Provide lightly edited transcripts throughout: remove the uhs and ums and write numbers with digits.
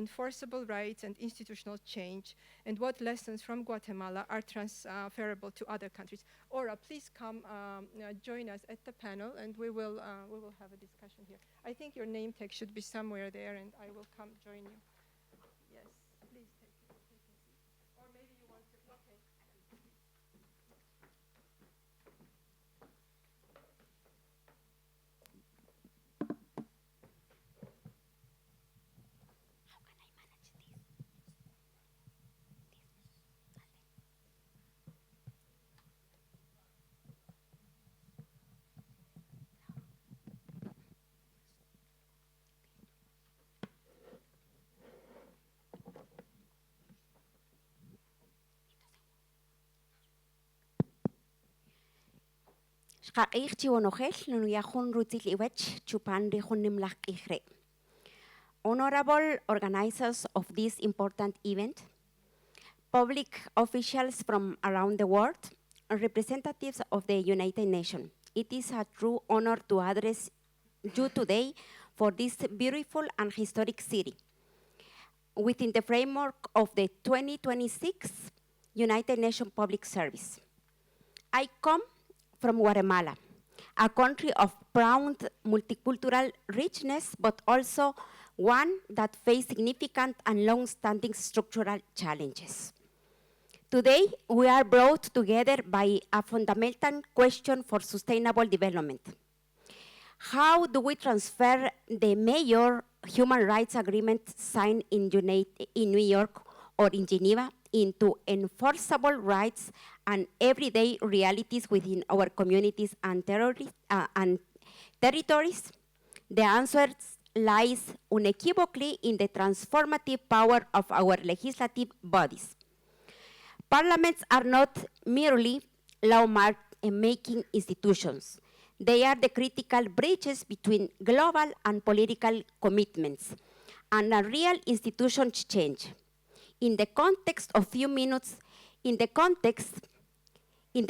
enforceable rights and institutional change, and what lessons from Guatemala are transferable to other countries. Ora, please come join us at the panel, and we will have a discussion here. I think your name tag should be somewhere there, and I will come join you. Yes, please take a seat. Or maybe you want to, okay. Honorable organizers of this important event, public officials from around the world, and representatives of the United Nations, it is a true honor to address you today for this beautiful and historic city. Within the framework of the 2026 United Nations Public Service. I come from Guatemala, a country of proud multicultural richness, but also one that faces significant and long-standing structural challenges. Today, we are brought together by a fundamental question for sustainable development. How do we transfer the major human rights agreement signed in New York or in Geneva into enforceable rights and everyday realities within our communities and territories? The answer lies unequivocally in the transformative power of our legislative bodies. Parliaments are not merely law-making institutions. They are the critical bridges between global and political commitments and a real institution change. In the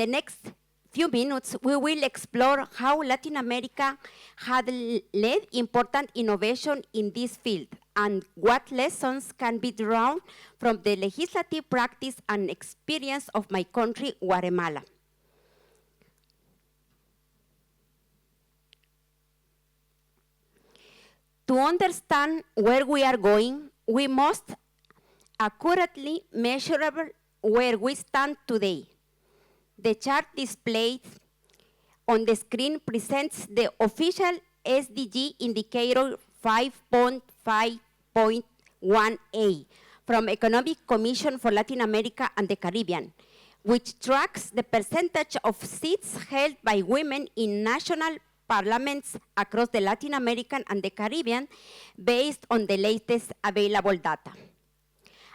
next few minutes, we will explore how Latin America had led important innovation in this field and what lessons can be drawn from the legislative practice and experience of my country, Guatemala. To understand where we are going, we must accurately measure where we stand today. The chart displayed on the screen presents the official SDG indicator 5.5.1A from Economic Commission for Latin America and the Caribbean, which tracks the percentage of seats held by women in national parliaments across the Latin American and the Caribbean based on the latest available data.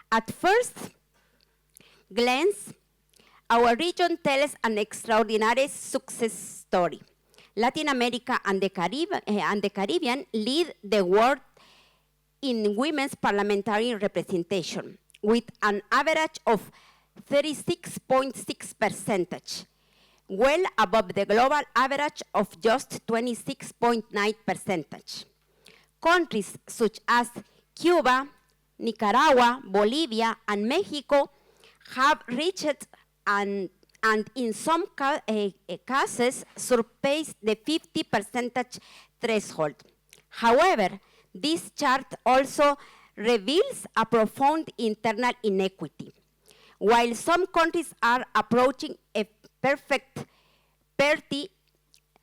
At first glance, our region tells an extraordinary success story. Latin America and the Caribbean lead the world in women's parliamentary representation with an average of 36.6%, well above the global average of just 26.9%. Countries such as Cuba, Nicaragua, Bolivia, and Mexico have reached and in some cases surpassed the 50% threshold. However, this chart also reveals a profound internal inequity. While some countries are approaching a perfect parity,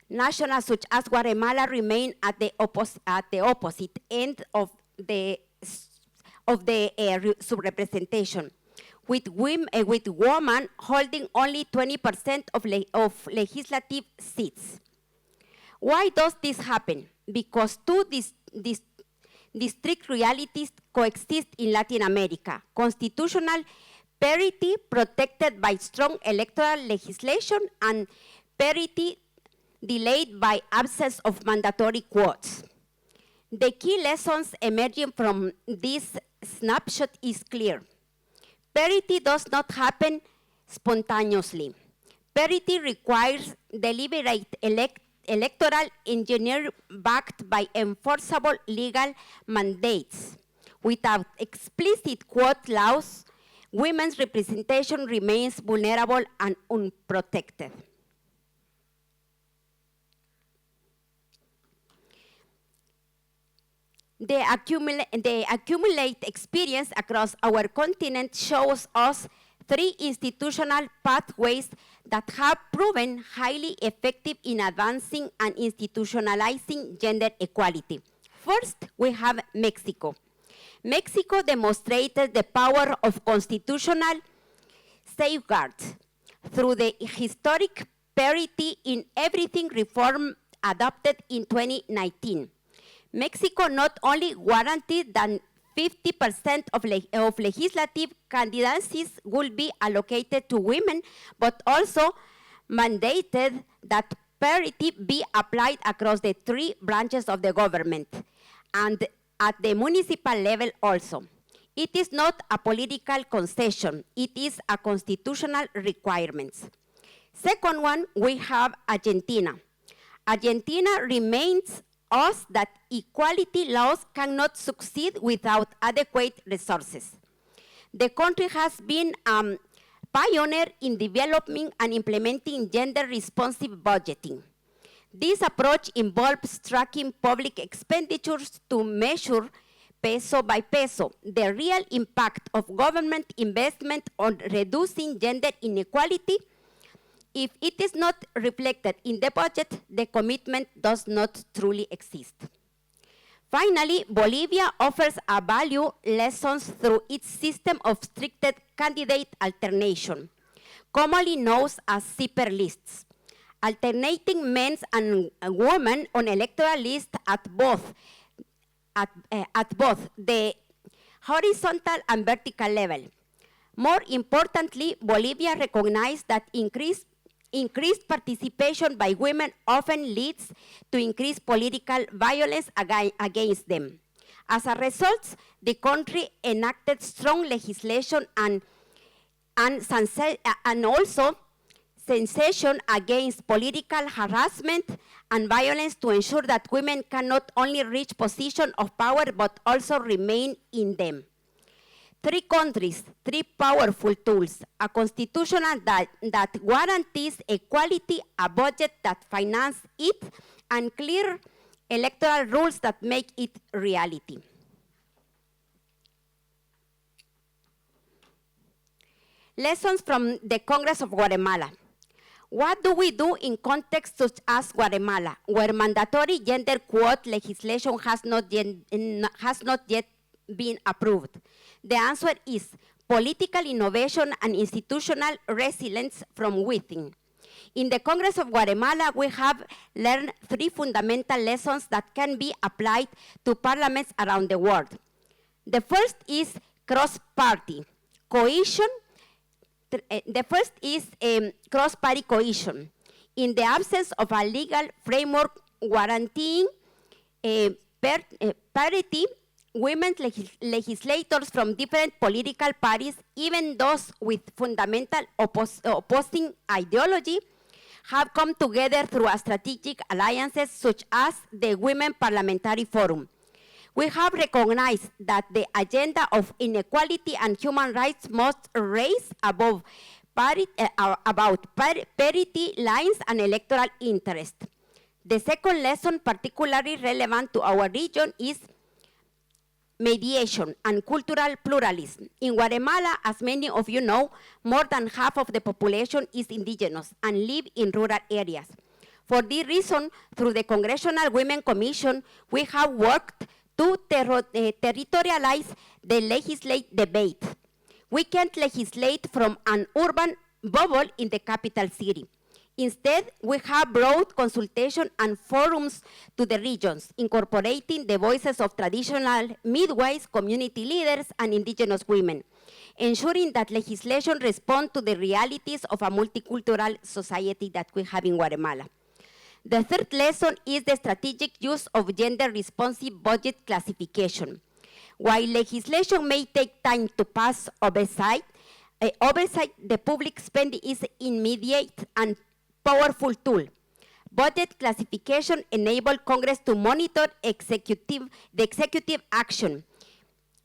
nations such as Guatemala remain at the opposite end of the subrepresentation, with women holding only 20% of legislative seats. Why does this happen? Because two distinct realities coexist in Latin America: constitutional parity protected by strong electoral legislation and parity delayed by absence of mandatory quotas. The key lessons emerging from this snapshot is clear. Parity does not happen spontaneously. Parity requires deliberate electoral engineering backed by enforceable legal mandates, Without explicit quote laws, women's representation remains vulnerable and unprotected. The accumulate experience across our continent shows us three institutional pathways that have proven highly effective in advancing and institutionalizing gender equality. First, we have Mexico. Mexico demonstrated the power of constitutional safeguards through the historic parity in everything reform adopted in 2019. Mexico not only guaranteed that 50% of legislative candidacies will be allocated to women, but also mandated that parity be applied across the three branches of the government and at the municipal level also. It is not a political concession, it is a constitutional requirement. Second one, we have Argentina. Argentina remains us that equality laws cannot succeed without adequate resources. The country has been a pioneer in developing and implementing gender-responsive budgeting. This approach involves tracking public expenditures to measure peso by peso the real impact of government investment on reducing gender inequality. If it is not reflected in the budget, the commitment does not truly exist. Finally, Bolivia offers a value lessons through its system of stricted candidate alternation, commonly known as zipper lists, alternating men and women on electoral lists at both the horizontal and vertical level. More importantly, Bolivia recognized that increased participation by women often leads to increased political violence against them. As a result, the country enacted strong legislation and also censorship against political harassment and violence to ensure that women can not only reach positions of power but also remain in them. Three countries, three powerful tools, a constitution that guarantees equality, a budget that finances it, and clear electoral rules that make it reality. Lessons from the Congress of Guatemala. What do we do in contexts such as Guatemala, where mandatory gender quote legislation has not yet been approved? The answer is political innovation and institutional resilience from within. In the Congress of Guatemala, we have learned three fundamental lessons that can be applied to parliaments around the world. The first is cross-party cohesion. The first is cross-party cohesion. In the absence of a legal framework guaranteeing parity, women legislators from different political parties, even those with fundamental opposing ideology, have come together through strategic alliances such as the Women Parliamentary Forum. We have recognized that the agenda of inequality and human rights must raise above parity lines and electoral interest. The second lesson, particularly relevant to our region, is mediation and cultural pluralism. In Guatemala, as many of you know, more than half of the population is indigenous and live in rural areas. For this reason, through the Congressional Women Commission, we have worked to territorialize the legislative debate. We can't legislate from an urban bubble in the capital city. Instead, we have brought consultation and forums to the regions, incorporating the voices of traditional midwives, community leaders, and indigenous women, ensuring that legislation responds to the realities of a multicultural society that we have in Guatemala. The third lesson is the strategic use of gender-responsive budget classification. While legislation may take time to pass oversight, the public spending is immediate and powerful tool. Budget classification enables Congress to monitor the executive action,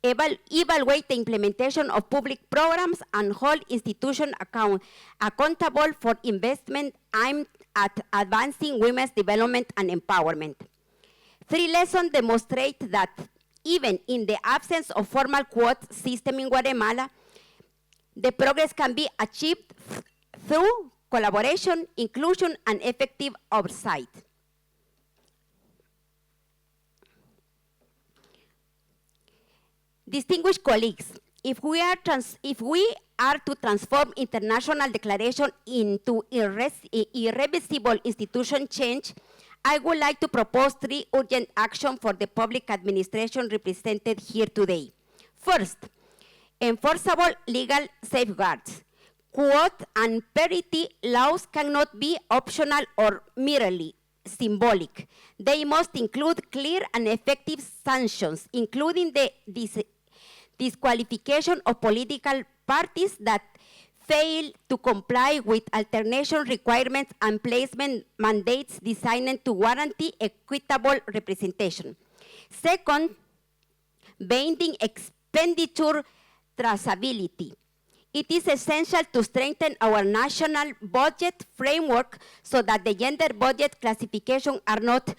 evaluate the implementation of public programs, and hold institutions accountable for investment aimed at advancing women's development and empowerment. 3 lessons demonstrate that even in the absence of formal quota system in Guatemala, the progress can be achieved through collaboration, inclusion, and effective oversight. Distinguished colleagues, if we are to transform international declaration into irreversible institution change, I would like to propose 3 urgent actions for the public administration represented here today. First, enforceable legal safeguards. Quote and parity laws cannot be optional or merely symbolic. They must include clear and effective sanctions, including the disqualification of political parties that fail to comply with alternation requirements and placement mandates designed to guarantee equitable representation. Second, binding expenditure traceability. It is essential to strengthen our national budget framework so that the gender budget classification are not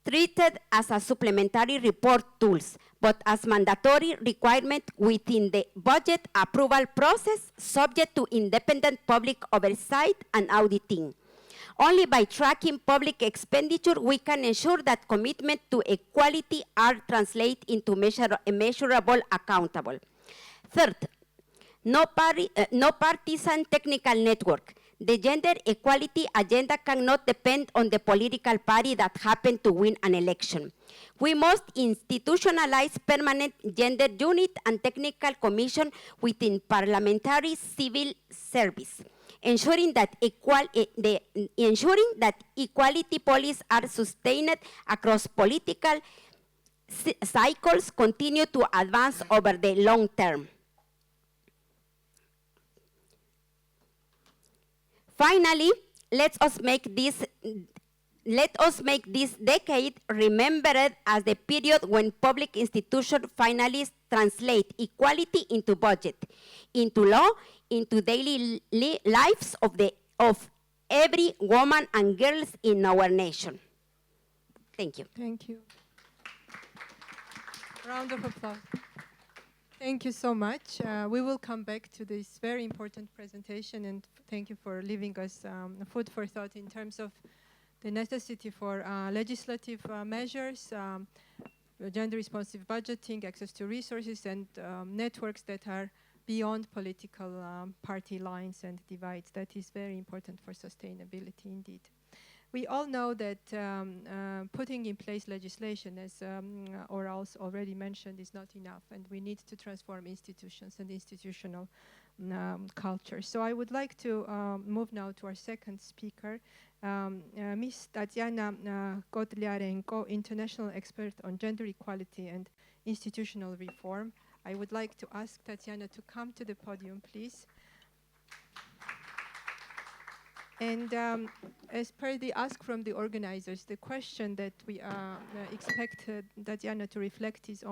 treated as a supplementary report tools, but as mandatory requirement within the budget approval process, subject to independent public oversight and auditing. Only by tracking public expenditure, we can ensure that commitment to equality are translated into measurable, accountable. Third, no partisan technical network. The gender equality agenda cannot depend on the political party that happened to win an election. We must institutionalize permanent gender unit and technical commission within parliamentary civil service, ensuring that equality policies are sustained across political cycles, continue to advance over the long term. Finally, let us make this decade remembered as the period when public institutions finally translate equality into budget, into law, into daily lives of every woman and girls in our nation. Thank you. Thank you. Round of applause. Thank you so much. We will come back to this very important presentation, and thank you for leaving us food for thought in terms of the necessity for legislative measures, gender-responsive budgeting, access to resources, and networks that are beyond political party lines and divides. That is very important for sustainability indeed. We all know that putting in place legislation, as Orals already mentioned, is not enough, and we need to transform institutions and institutional culture. So I would like to move now to our second speaker, Ms. Tatiana Kotliarenko, international expert on gender equality and institutional reform. I would like to ask Tatiana to come to the podium, please. And as per the ask from the organizers, the question that we expect Tatiana to reflect is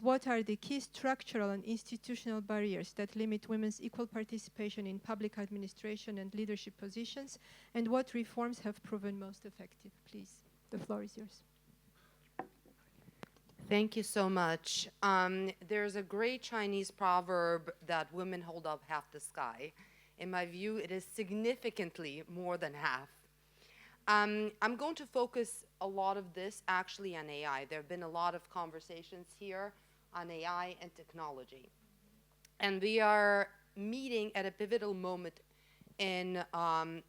what are the key structural and institutional barriers that limit women's equal participation in public administration and leadership positions, and what reforms have proven most effective? Please, the floor is yours. Thank you so much. There's a great Chinese proverb that women hold up half the sky. In my view, it is significantly more than half. I'm going to focus a lot of this actually on AI. There have been a lot of conversations here on AI and technology. And we are meeting at a pivotal moment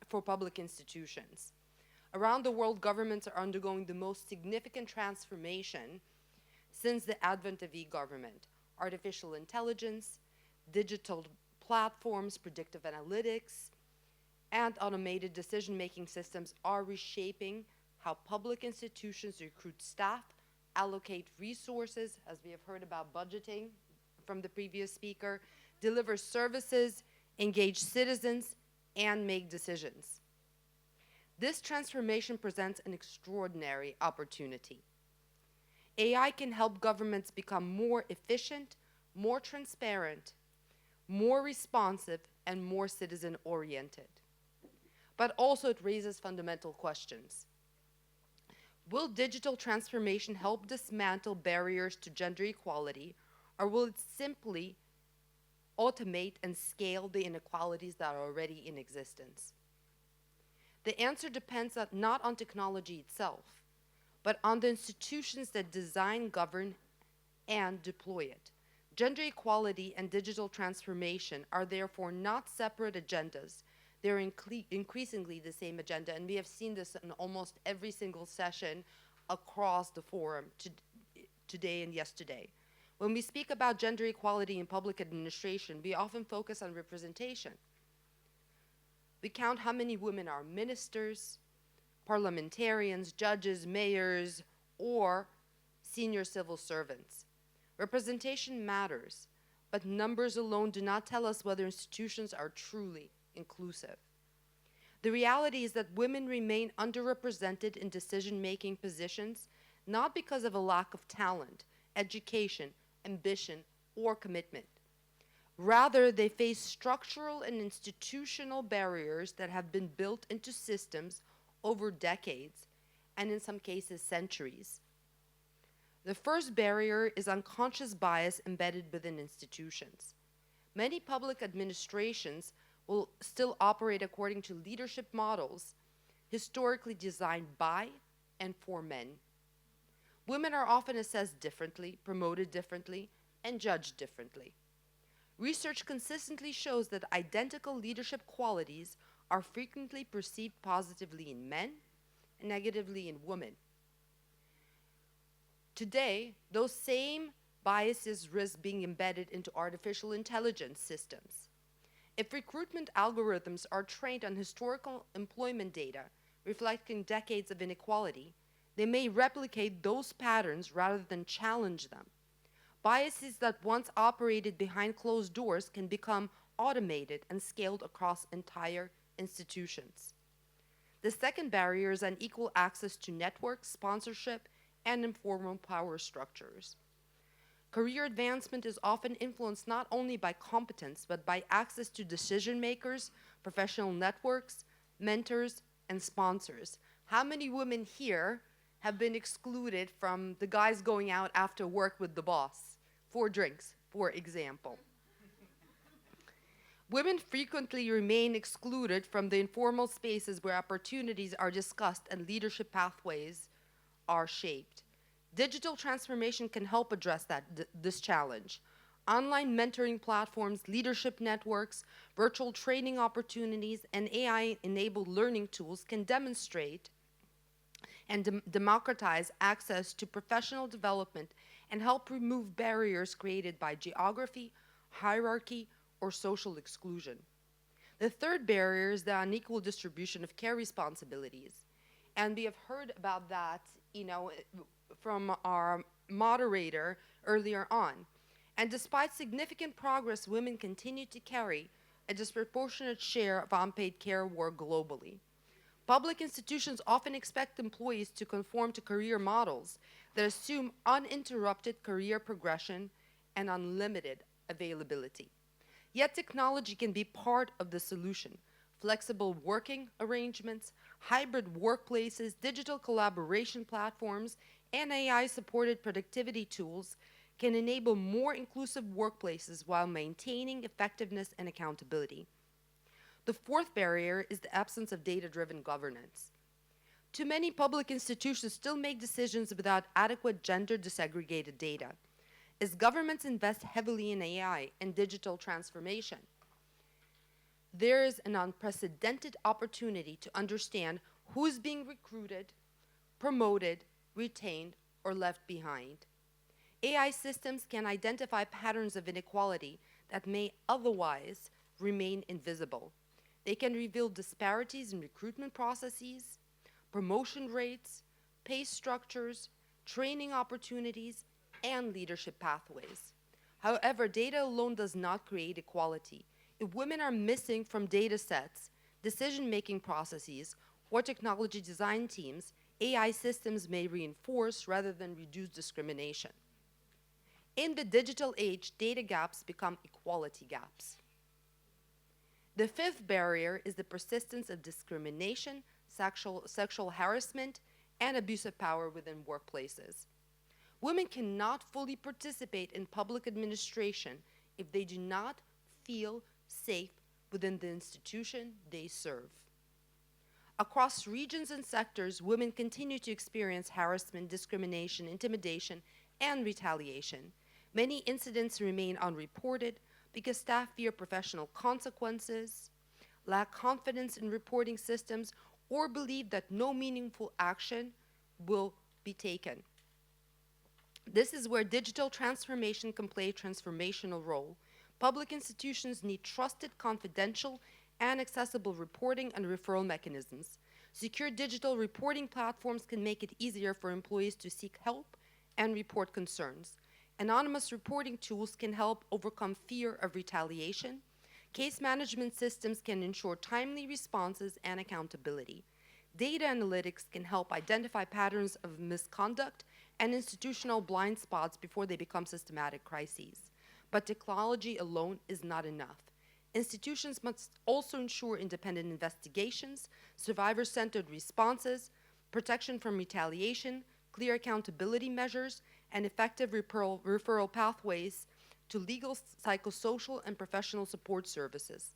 for public institutions. Around the world, governments are undergoing the most significant transformation since the advent of e-government. Artificial intelligence, digital platforms, predictive analytics, and automated decision-making systems are reshaping how public institutions recruit staff, allocate resources, as we have heard about budgeting from the previous speaker, deliver services, engage citizens, and make decisions. This transformation presents an extraordinary opportunity. AI can help governments become more efficient, more transparent, more responsive, and more citizen-oriented. But also it raises fundamental questions. Will digital transformation help dismantle barriers to gender equality, or will it simply automate and scale the inequalities that are already in existence? The answer depends not on technology itself, but on the institutions that design, govern, and deploy it. Gender equality and digital transformation are therefore not separate agendas. They're increasingly the same agenda, and we have seen this in almost every single session across the forum today and yesterday. When we speak about gender equality in public administration, we often focus on representation. We count how many women are ministers, parliamentarians, judges, mayors, or senior civil servants. Representation matters, but numbers alone do not tell us whether institutions are truly inclusive. The reality is that women remain underrepresented in decision-making positions, not because of a lack of talent, education, ambition, or commitment. Rather, they face structural and institutional barriers that have been built into systems over decades, and in some cases, centuries. The first barrier is unconscious bias embedded within institutions. Many public administrations will still operate according to leadership models historically designed by and for men. Women are often assessed differently, promoted differently, and judged differently. Research consistently shows that identical leadership qualities are frequently perceived positively in men and negatively in women. Today, those same biases risk being embedded into artificial intelligence systems. If recruitment algorithms are trained on historical employment data reflecting decades of inequality, they may replicate those patterns rather than challenge them. Biases that once operated behind closed doors can become automated and scaled across entire institutions. The second barrier is unequal access to networks, sponsorship, and informal power structures. Career advancement is often influenced not only by competence, but by access to decision makers, professional networks, mentors, and sponsors. How many women here have been excluded from the guys going out after work with the boss for drinks, for example? Women frequently remain excluded from the informal spaces where opportunities are discussed and leadership pathways are shaped. Digital transformation can help address this challenge. Online mentoring platforms, leadership networks, virtual training opportunities, and AI-enabled learning tools can demonstrate and democratize access to professional development and help remove barriers created by geography, hierarchy, or social exclusion. The third barrier is the unequal distribution of care responsibilities. And we have heard about that, from our moderator earlier on. And despite significant progress, women continue to carry a disproportionate share of unpaid care work globally. Public institutions often expect employees to conform to career models that assume uninterrupted career progression and unlimited availability. Yet technology can be part of the solution. Flexible working arrangements, hybrid workplaces, digital collaboration platforms, and AI-supported productivity tools can enable more inclusive workplaces while maintaining effectiveness and accountability. The fourth barrier is the absence of data-driven governance. Too many public institutions still make decisions without adequate gender disaggregated data. As governments invest heavily in AI and digital transformation, there is an unprecedented opportunity to understand who is being recruited, promoted, retained, or left behind. AI systems can identify patterns of inequality that may otherwise remain invisible. They can reveal disparities in recruitment processes, promotion rates, pay structures, training opportunities, and leadership pathways. However, data alone does not create equality. If women are missing from data sets, decision-making processes, or technology design teams, AI systems may reinforce rather than reduce discrimination. In the digital age, data gaps become equality gaps. The fifth barrier is the persistence of discrimination, sexual harassment, and abuse of power within workplaces. Women cannot fully participate in public administration if they do not feel safe within the institution they serve. Across regions and sectors, women continue to experience harassment, discrimination, intimidation, and retaliation. Many incidents remain unreported because staff fear professional consequences, lack confidence in reporting systems, or believe that no meaningful action will be taken. This is where digital transformation can play a transformational role. Public institutions need trusted, confidential, and accessible reporting and referral mechanisms. Secure digital reporting platforms can make it easier for employees to seek help and report concerns. Anonymous reporting tools can help overcome fear of retaliation. Case management systems can ensure timely responses and accountability. Data analytics can help identify patterns of misconduct and institutional blind spots before they become systematic crises. But technology alone is not enough. Institutions must also ensure independent investigations, survivor-centered responses, protection from retaliation, clear accountability measures, and effective referral pathways to legal, psychosocial, and professional support services.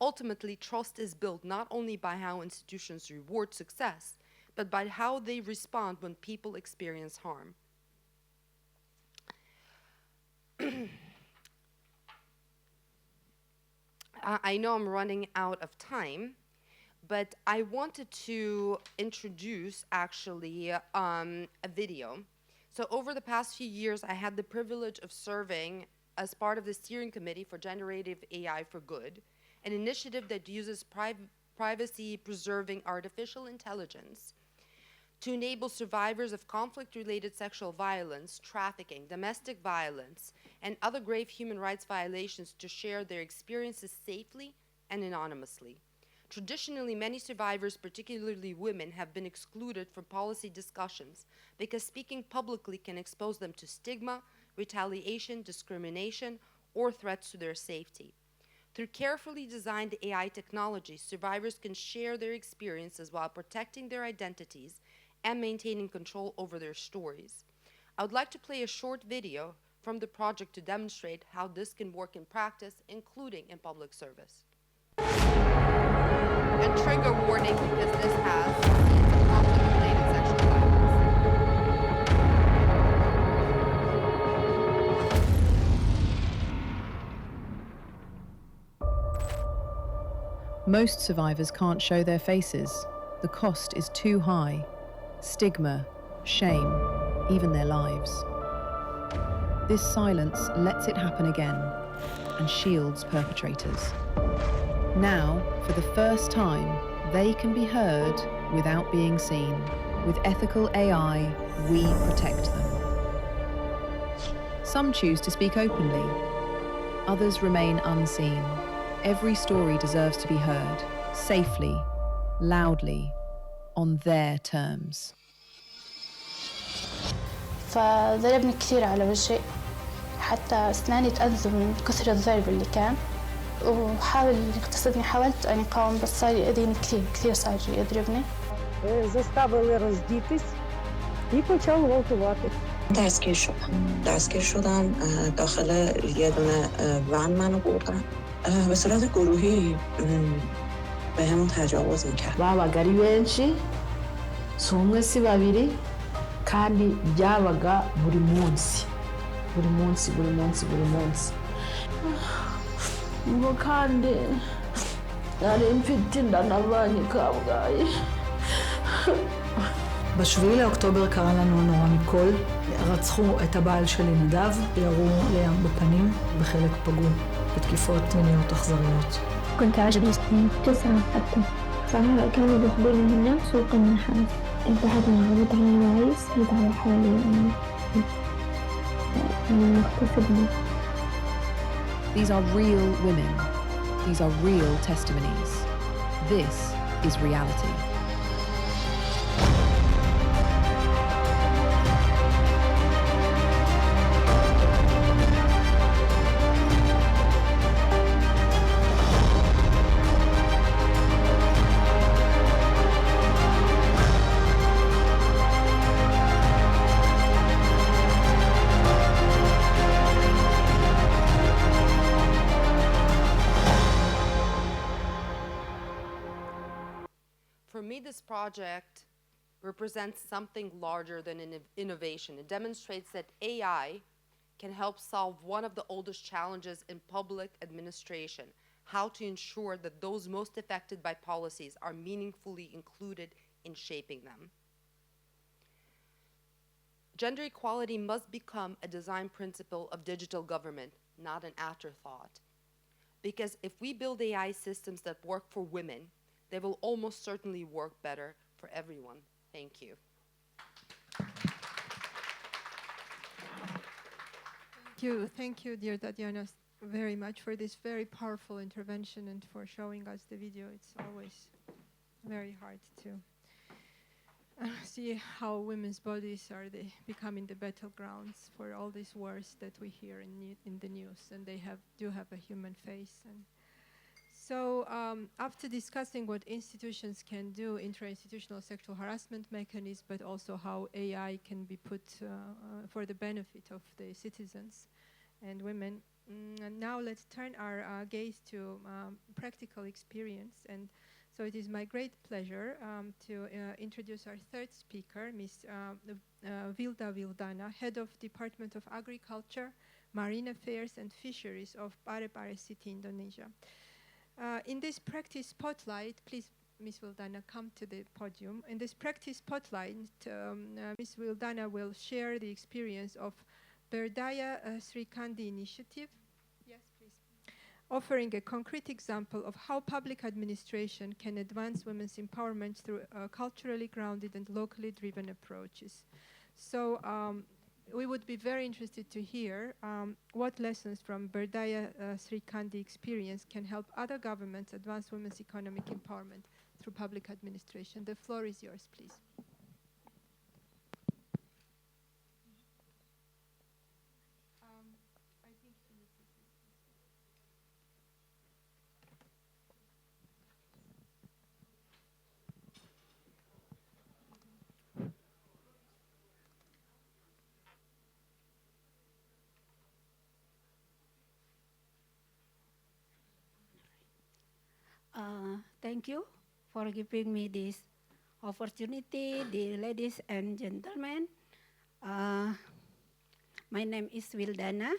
Ultimately, trust is built not only by how institutions reward success, but by how they respond when people experience harm. I know I'm running out of time, but I wanted to introduce actually a video. So over the past few years, I had the privilege of serving as part of the steering committee for Generative AI for Good, an initiative that uses privacy-preserving artificial intelligence to enable survivors of conflict-related sexual violence, trafficking, domestic violence, and other grave human rights violations to share their experiences safely and anonymously. Traditionally, many survivors, particularly women, have been excluded from policy discussions because speaking publicly can expose them to stigma, retaliation, discrimination, or threats to their safety. Through carefully designed AI technology, survivors can share their experiences while protecting their identities and maintaining control over their stories. I would like to play a short video from the project to demonstrate how this can work in practice, including in public service. And trigger warning because this has conflict-related sexual violence. Most survivors can't show their faces. The cost is too high. Stigma, shame, even their lives. This silence lets it happen again and shields perpetrators. Now, for the first time, they can be heard without being seen. With ethical AI, we protect them. Some choose to speak openly. Others remain unseen. Every story deserves to be heard, safely, loudly, on their terms. فضربني كثير على وجهي حتى أسناني تأذوا من كثر الضرب اللي كان وحاول يغتصبني حاولت أن أقاوم بس صار يأذيني كثير صار يضربني. Заставили роздітись і почав гвалтувати. دستگیر شدم داخل یه دونه ون منو بردن به صورت گروهی به همون تجاوز میکرد. babaga ari benshi si umwe si babiri kandi byabaga buri munsi ngo kandi nari mfite inda navanye Kabgayi. ב7 לאוקטובר קרה לנו נורא מכל. רצחו את הבעל שלי נדב, ירו לים בפנים וחלק פגעו בתקיפות מיניות אכזריות. كنت عجبني سنين 9 حتى فعلا كانوا بياخدوني هنا سوق النحاس انتهت من عرض على الرئيس يدعو حالي من مغتصبني. These are real women. These are real testimonies. This is reality. me, this project represents something larger than an innovation. It demonstrates that AI can help solve one of the oldest challenges in public administration: how to ensure that those most affected by policies are meaningfully included in shaping them. Gender equality must become a design principle of digital government, not an afterthought. Because if we build AI systems that work for women, they will almost certainly work better for everyone. Thank you. Thank you, dear Tatiana, very much for this very powerful intervention and for showing us the video. It's always very hard to see how women's bodies are becoming the battlegrounds for all these wars that we hear in the news, and they do have a human face. And so after discussing what institutions can do, intra-institutional sexual harassment mechanisms, but also how AI can be put for the benefit of the citizens and women, and now let's turn our gaze to practical experience. And so it is my great pleasure to introduce our third speaker, Ms. Vilda Vildana, Head of Department of Agriculture, Marine Affairs and Fisheries of Parepare City, Indonesia. In this practice spotlight, please, Ms. Vildana, come to the podium. In this practice spotlight, Ms. Vildana will share the experience of Berdaya Sri Kandi initiative, offering a concrete example of how public administration can advance women's empowerment through culturally grounded and locally driven approaches. So we would be very interested to hear what lessons from Berdaya Sri Kandi experience can help other governments advance women's economic empowerment through public administration. The floor is yours, please. Thank you for giving me this opportunity, dear ladies and gentlemen. My name is Vildana.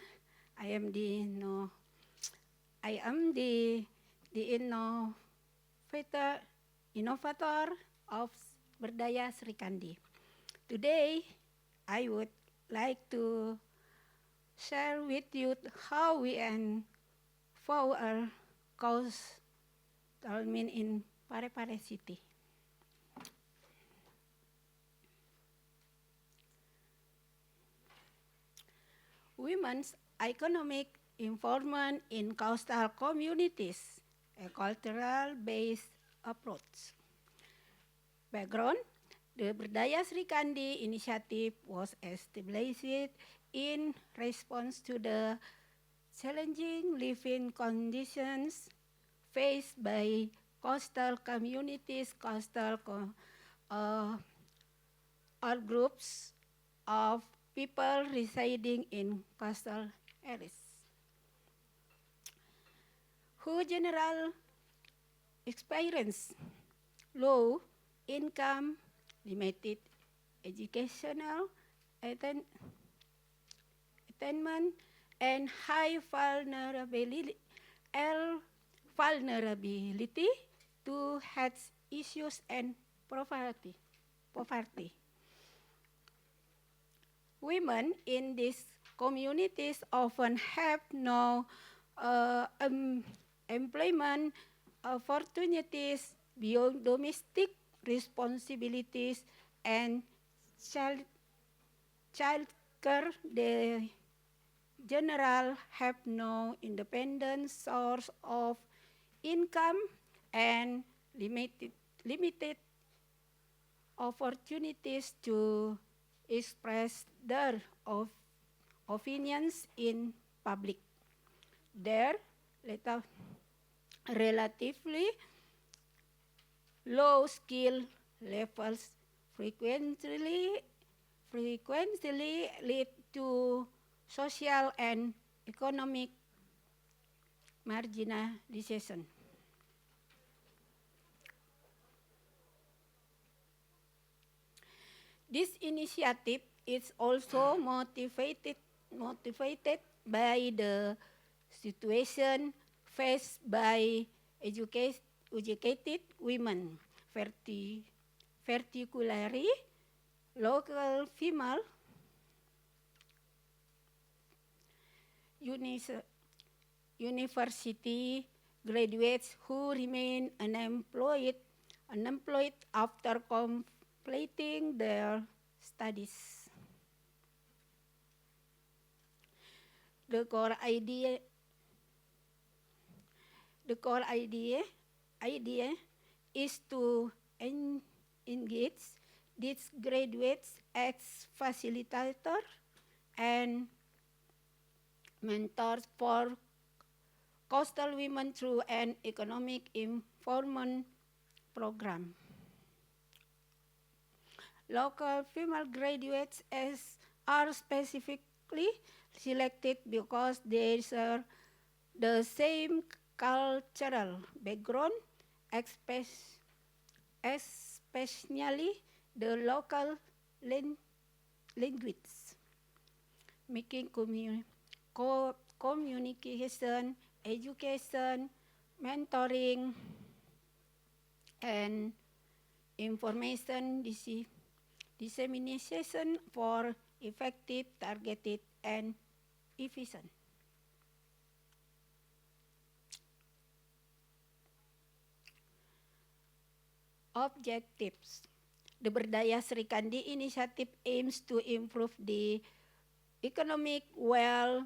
I am the innovator of Berdaya Sri Kandi. Today, I would like to share with you how we empower cause in Parepare City. Women's economic empowerment in coastal communities, a cultural-based approach. Background: the Berdaya Sri Kandi initiative was established in response to the challenging living conditions faced by coastal communities, all groups of people residing in coastal areas, who generally experience low income, limited educational attainment, and high vulnerability to health issues and poverty. Women in these communities often have no employment opportunities beyond domestic responsibilities and child care. They generally have no independent source of income and limited opportunities to express their opinions in public. Their relatively low skill levels frequently lead to social and economic marginalization. This initiative is also motivated by the situation faced by educated women, particularly local female university graduates who remain unemployed after completing their studies. The core idea is to engage these graduates as facilitator and mentors for coastal women through an economic empowerment program. Local female graduates are specifically selected because they share the same cultural background, especially the local language, making communication, education, mentoring, and information dissemination for effective, targeted, and efficient. Objectives. The Berdaya Sri Kandi initiative aims to improve the economic well-being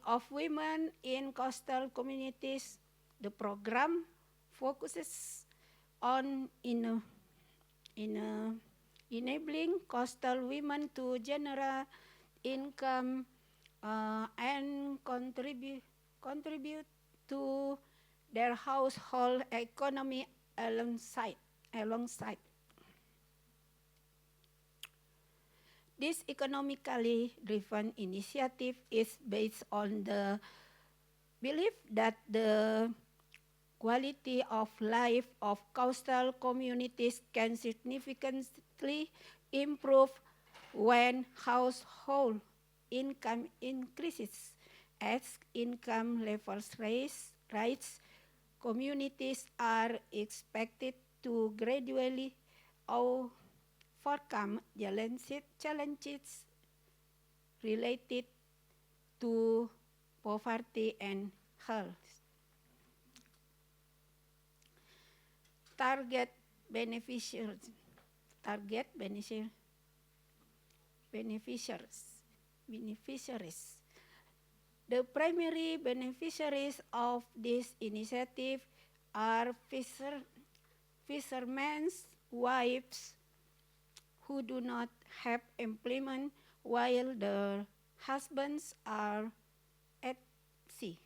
of women in coastal communities. The program focuses on enabling coastal women to generate income and contribute to their household economy alongside. This economically driven initiative is based on the belief that the quality of life of coastal communities can significantly improve when household income increases. As income levels rise, communities are expected to gradually overcome challenges related to poverty and health. Target beneficiaries. The primary beneficiaries of this initiative are fishermen's wives who do not have employment while their husbands are at sea.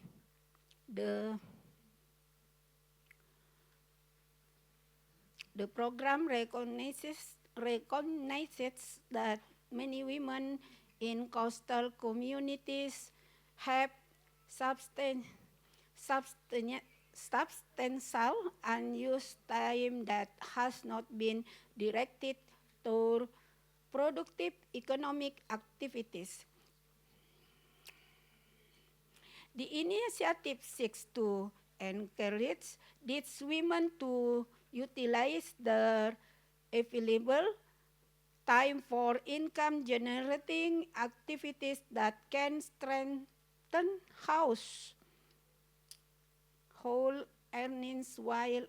The program recognizes that many women in coastal communities have substantial unused time that has not been directed toward productive economic activities. The initiative seeks to encourage these women to utilize their available time for income-generating activities that can strengthen household earnings while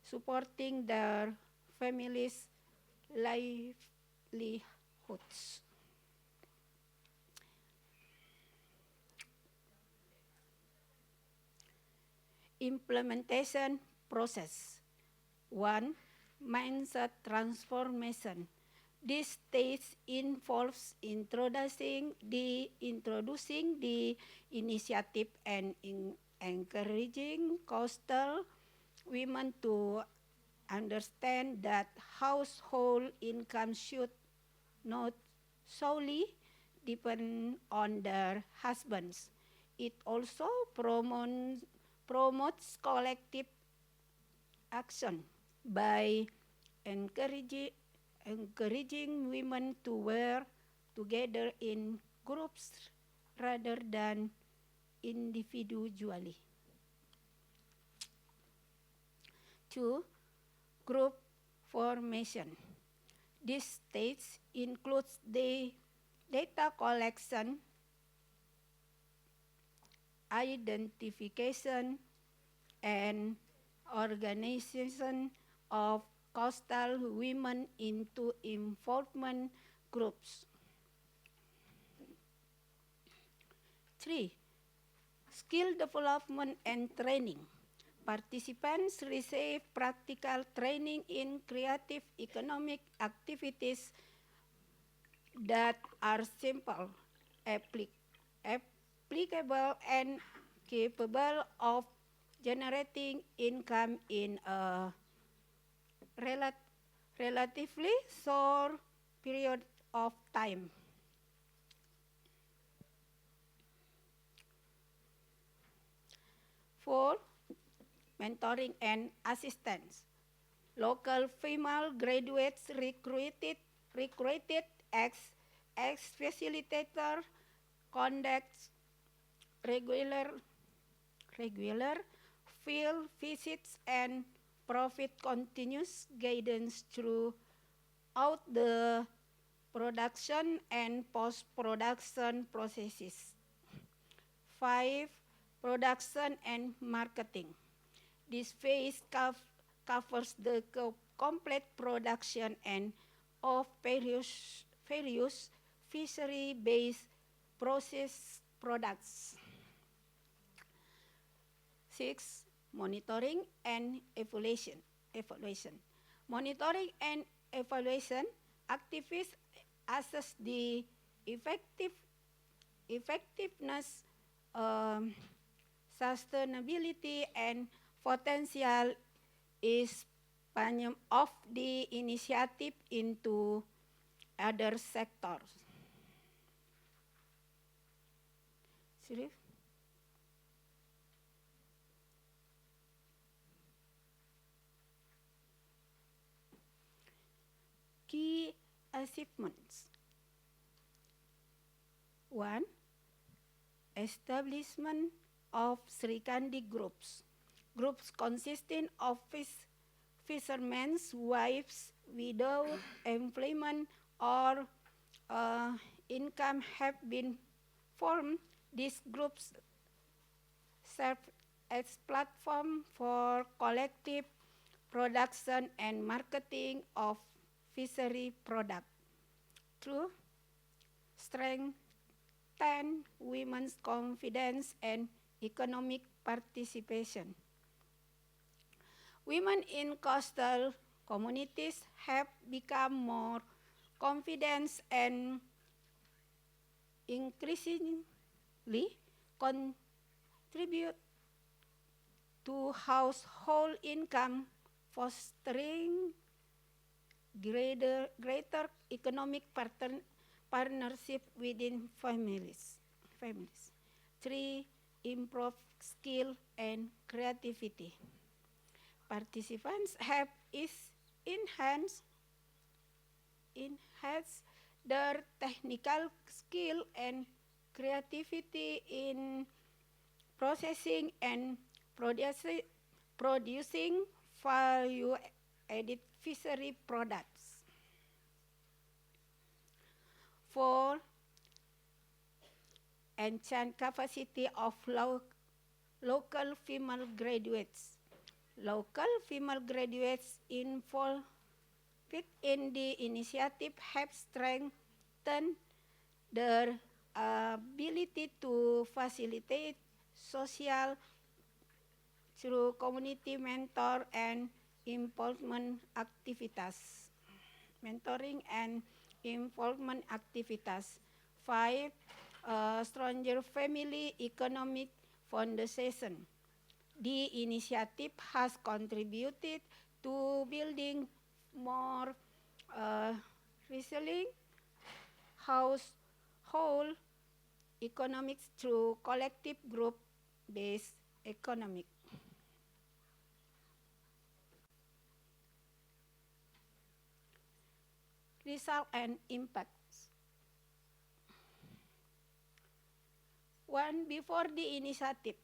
supporting their families' livelihoods. Implementation process. 1. Mindset transformation. This stage involves introducing the initiative and encouraging coastal women to understand that household income should not solely depend on their husbands. It also promotes collective action by encouraging women to work together in groups rather than individually. 2. Group formation. This stage includes the data collection, identification, and organization of coastal women into involvement groups. 3. Skill development and training. Participants receive practical training in creative economic activities that are simple, applicable, and capable of generating income in a relatively short period of time. 4. Mentoring and assistance. Local female graduates recruited as facilitator conducts regular field visits and provide continuous guidance throughout the production and post-production processes. 5. Production and marketing. This phase covers the complete production and of various fishery-based processed products. 6. Monitoring and evaluation. Monitoring and evaluation activities assess the effectiveness, sustainability, and potential expansion of the initiative into other sectors. Sirif? Key achievements. 1. Establishment of Srikandi groups. Groups consisting of fishermen's wives without employment or income have been formed. These groups serve as platform for collective production and marketing of fishery product. 2. Strengthen women's confidence and economic participation. Women in coastal communities have become more confident and increasingly contribute to household income, fostering greater economic partnership within families. 3. Improve skill and creativity. Participants have enhanced their technical skill and creativity in processing and producing value-added fishery products. 4. Enhance capacity of local female graduates. Local female graduates involved in the initiative have strengthened their ability to facilitate social through community mentor and involvement activities. Mentoring and involvement activities. 5. Stronger family economic foundation. The initiative has contributed to building more resilient household economics through collective group-based economic. result and impacts. One, before the initiative,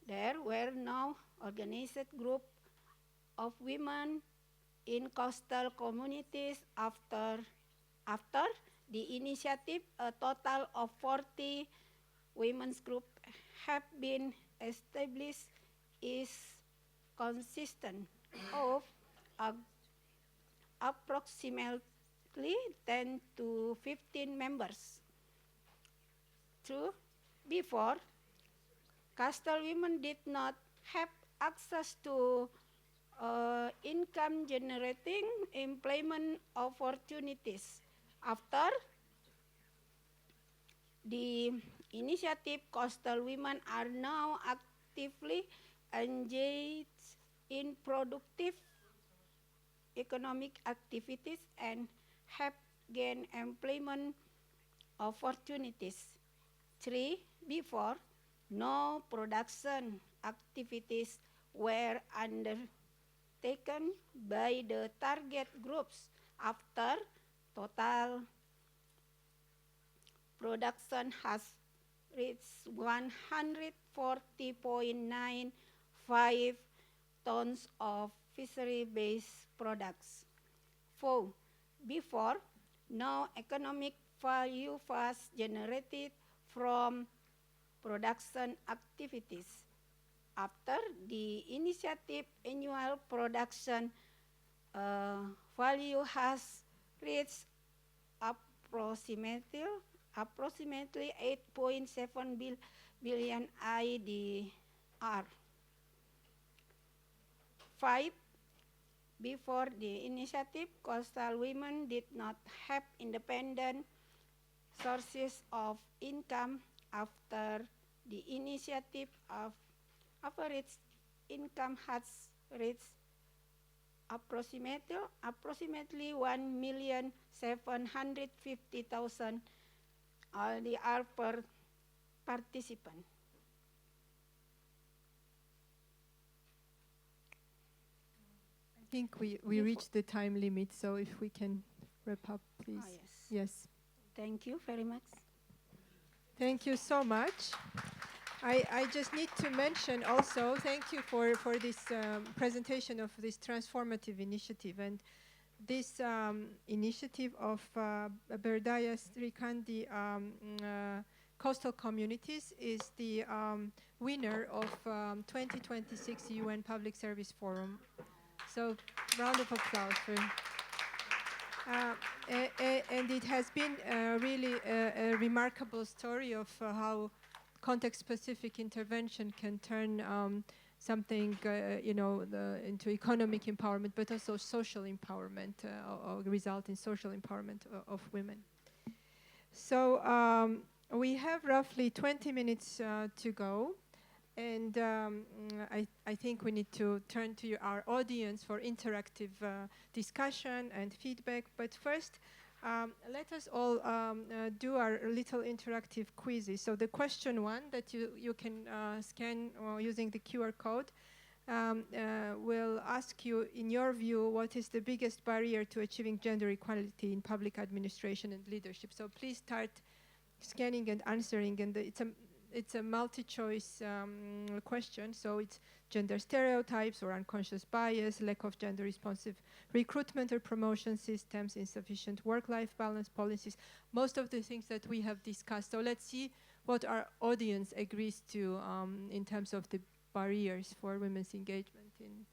there were no organized group of women in coastal communities. After the initiative, a total of 40 women's groups have been established, is consistent of approximately 10 to 15 members. True, before, coastal women did not have access to income-generating employment opportunities. After the initiative, coastal women are now actively engaged in productive economic activities and have gained employment opportunities. 3, before, no production activities were undertaken by the target groups. After, total production has reached 140.95 tons of fishery-based products. 4, before, no economic value was generated from production activities. After the initiative, annual production value has reached approximately 8.7 billion IDR. 5, before the initiative, coastal women did not have independent sources of income. After the initiative, average income has reached approximately 1,750,000 LDR per participant. I think we reached the time limit, so if we can wrap up, please. Yes. Yes. Thank you very much. Thank you so much. I just need to mention also, thank you for this presentation of this transformative initiative. And this initiative of Berdaya Srikandi coastal communities is the winner of 2026 UN Public Service Forum. So round of applause for and it has been really a remarkable story of how context-specific intervention can turn something, into economic empowerment, but also social empowerment, or result in social empowerment of women. So we have roughly 20 minutes to go. And I think we need to turn to our audience for interactive discussion and feedback. But first, let us all do our little interactive quizzes. So the question 1 that you can scan using the QR code will ask you, in your view, what is the biggest barrier to achieving gender equality in public administration and leadership? So please start scanning and answering. And it's a multi-choice question, so it's gender stereotypes or unconscious bias, lack of gender-responsive recruitment or promotion systems, insufficient work-life balance policies, most of the things that we have discussed. So let's see what our audience agrees to in terms of the barriers for women's engagement in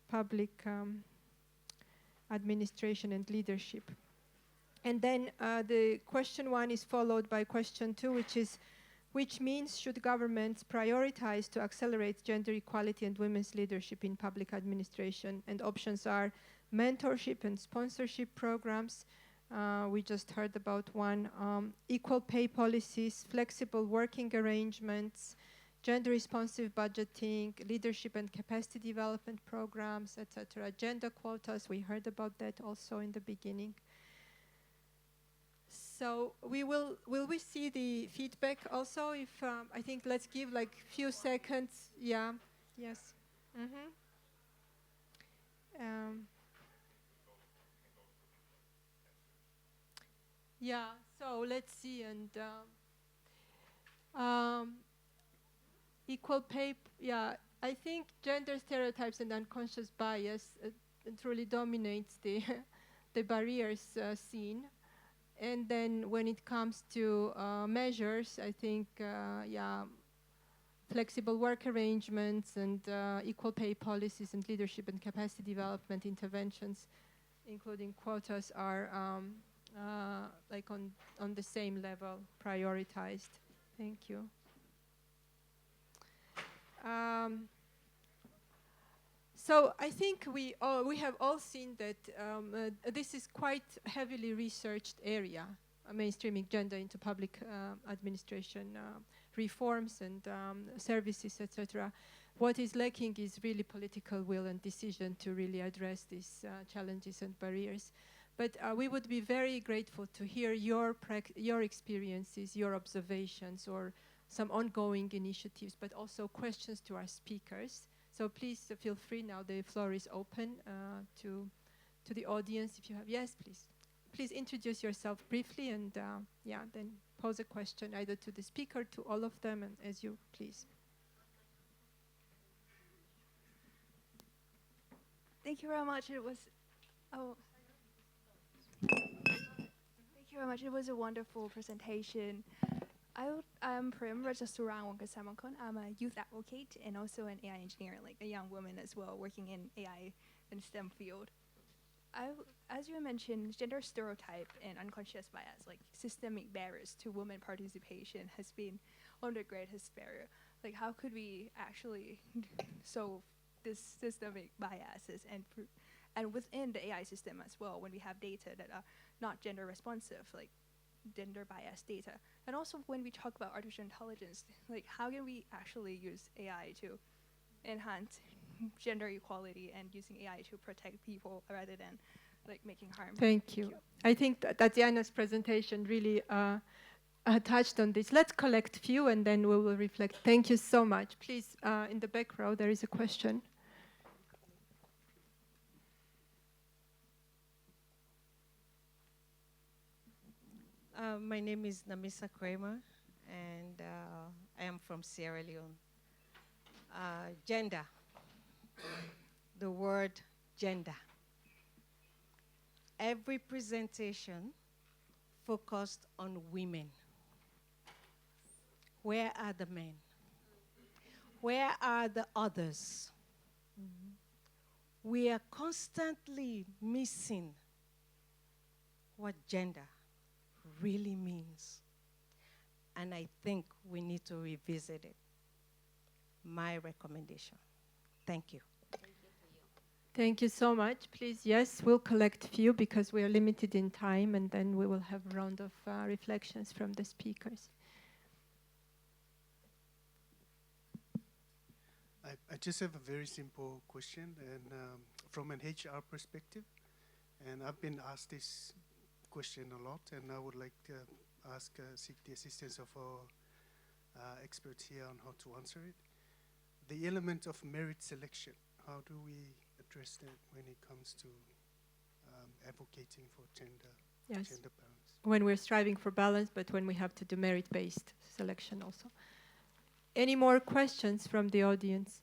public administration and leadership. And then the question 1 is followed by question 2, which means should governments prioritize to accelerate gender equality and women's leadership in public administration? And options are mentorship and sponsorship programs. We just heard about one. Equal pay policies, flexible working arrangements, gender-responsive budgeting, leadership and capacity development programs, etc. Gender quotas, we heard about that also in the beginning. So will we see the feedback also? If I think let's give like few seconds. Yeah. Yes. Yeah, so let's see, and equal pay, yeah, I think gender stereotypes and unconscious bias truly dominates the, the barriers seen. And then when it comes to measures, I think, yeah, flexible work arrangements and equal pay policies and leadership and capacity development interventions, including quotas, are like on the same level, prioritized. Thank you. So I think we have all seen that this is quite heavily researched area, mainstreaming gender into public administration reforms and services, etc. What is lacking is really political will and decision to really address these challenges and barriers. But we would be very grateful to hear your experiences, your observations, or some ongoing initiatives, but also questions to our speakers. So please feel free now. The floor is open to the audience. If you have, yes, please. Please introduce yourself briefly and yeah, then pose a question either to the speaker, to all of them, and as you please. Thank you very much. It was, thank you very much. It was a wonderful presentation. I'm Prim Rajasurang Wongkasamakon. I'm a youth advocate and also an AI engineer, like a young woman as well, working in AI and STEM field. As you mentioned, gender stereotype and unconscious bias, like systemic barriers to women participation, has been one of the greatest barrier. Like, how could we actually solve this systemic biases and within the AI system as well, when we have data that are not gender responsive, like gender bias data. And also when we talk about artificial intelligence, like how can we actually use AI to enhance gender equality and using AI to protect people rather than like making harm? Thank you. I think Tatiana's presentation really touched on this. Let's collect few and then we will reflect. Thank you so much. Please, in the back row, there is a question. My name is Namisa Kramer, and I am from Sierra Leone. Gender, the word gender. Every presentation focused on women. Where are the men? Where are the others? We are constantly missing what gender really means. And I think we need to revisit it. My recommendation. Thank you. Thank you so much. Please, yes, we'll collect few because we are limited in time, and then we will have a round of reflections from the speakers. I just have a very simple question, and from an HR perspective, and I've been asked this question a lot, and I would like to seek the assistance of our experts here on how to answer it. The element of merit selection, how do we address that when it comes to advocating for gender balance? When we're striving for balance, but when we have to do merit-based selection also. Any more questions from the audience?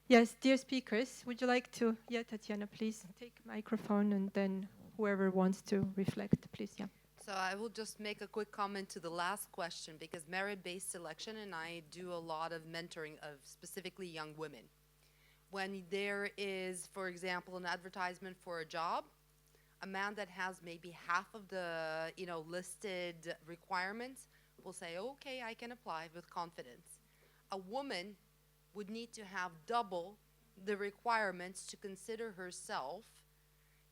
Yes, dear speakers, would you like to, yeah, Tatiana, please take microphone, and then whoever wants to reflect, please, yeah. So I will just make a quick comment to the last question, because merit-based selection, and I do a lot of mentoring of specifically young women. When there is, for example, an advertisement for a job, a man that has maybe half of the listed requirements will say, okay, I can apply with confidence. A woman would need to have double the requirements to consider herself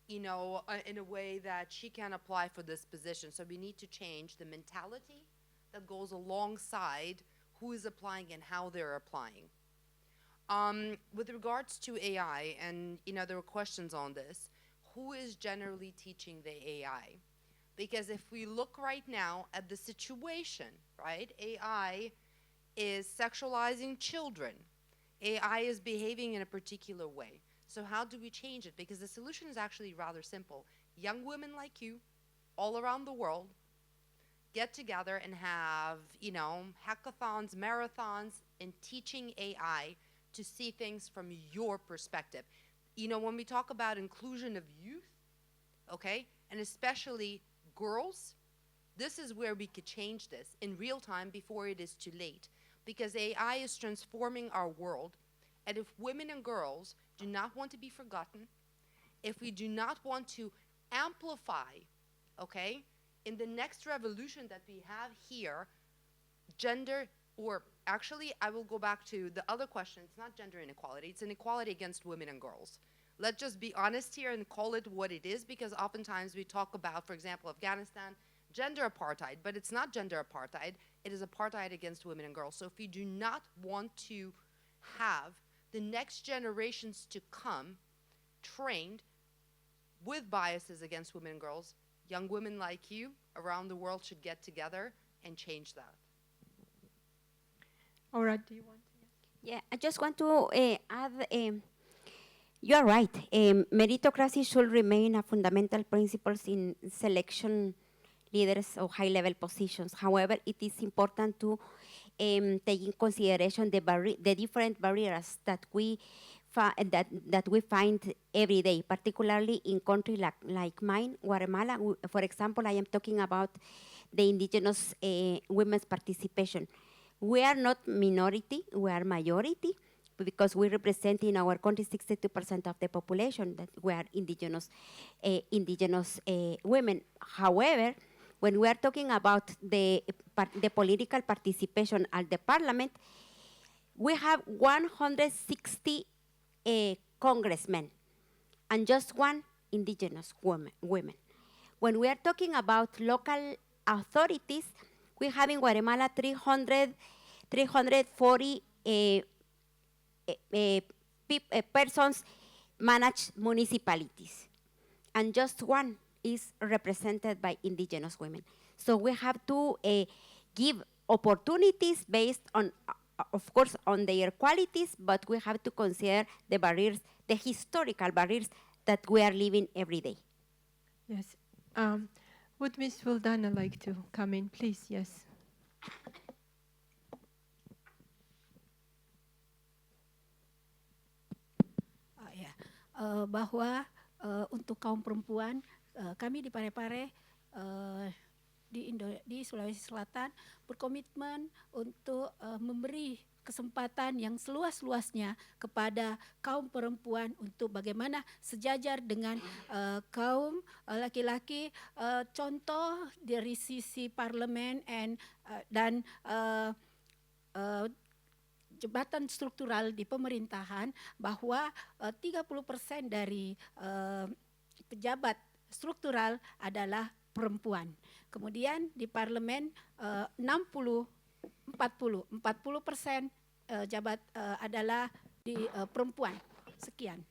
in a way that she can apply for this position. So we need to change the mentality that goes alongside who is applying and how they're applying. With regards to AI, and there were questions on this, who is generally teaching the AI? Because if we look right now at the situation, right, AI is sexualizing children. AI is behaving in a particular way. So how do we change it? Because the solution is actually rather simple. Young women like you, all around the world, get together and have, hackathons, marathons, and teaching AI to see things from your perspective. When we talk about inclusion of youth, okay, and especially girls, this is where we could change this in real time before it is too late, because AI is transforming our world. And if women and girls do not want to be forgotten, if we do not want to amplify, okay, in the next revolution that we have here, gender, or actually, I will go back to the other question. It's not gender inequality, it's inequality against women and girls. Let's just be honest here and call it what it is, because oftentimes we talk about, for example, Afghanistan, gender apartheid, but it's not gender apartheid, it is apartheid against women and girls. So if we do not want to have the next generations to come trained with biases against women and girls, young women like you around the world should get together and change that. Aura, do you want to? Yeah, I just want to add, you are right. Meritocracy should remain a fundamental principle in selection leaders of high-level positions. However, it is important to take in consideration the different barriers that we find every day, particularly in countries like mine, Guatemala. For example, I am talking about the indigenous women's participation. We are not minority, we are majority, because we represent in our country 62% of the population that we are indigenous women. However, when we are talking about the political participation at the parliament, we have 160 congressmen and just one indigenous women. When we are talking about local authorities, we have in Guatemala 340 persons manage municipalities, and just one is represented by indigenous women. So we have to give opportunities based on, of course, on their qualities, but we have to consider the barriers, the historical barriers that we are living every day. Yes. Would Ms. Vildana like to come in, please? Yes. Bahwa untuk kaum perempuan, kami di Parepare di Sulawesi Selatan berkomitmen untuk memberi kesempatan yang seluas-luasnya kepada kaum perempuan untuk bagaimana sejajar dengan kaum laki-laki. Contoh dari sisi parlemen dan jabatan struktural di pemerintahan, bahwa 30% dari pejabat struktural adalah perempuan. Kemudian di parlemen 40% jabat adalah di perempuan. Sekian.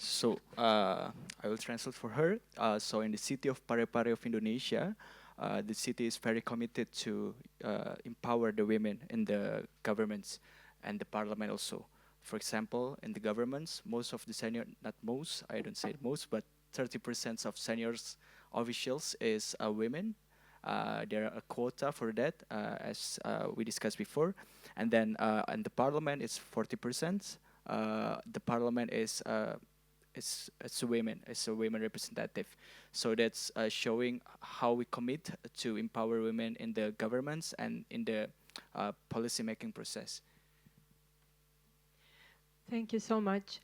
So I will translate for her. So in the city of Parepare of Indonesia, the city is very committed to empower the women in the governments and the parliament also. For example, in the governments, most of the senior, not most, I don't say most, but 30% of seniors officials is women. There are a quota for that, as we discussed before. And then in the parliament, it's 40%. The parliament is women, it's a women representative. So that's showing how we commit to empower women in the governments and in the policy making process. Thank you so much.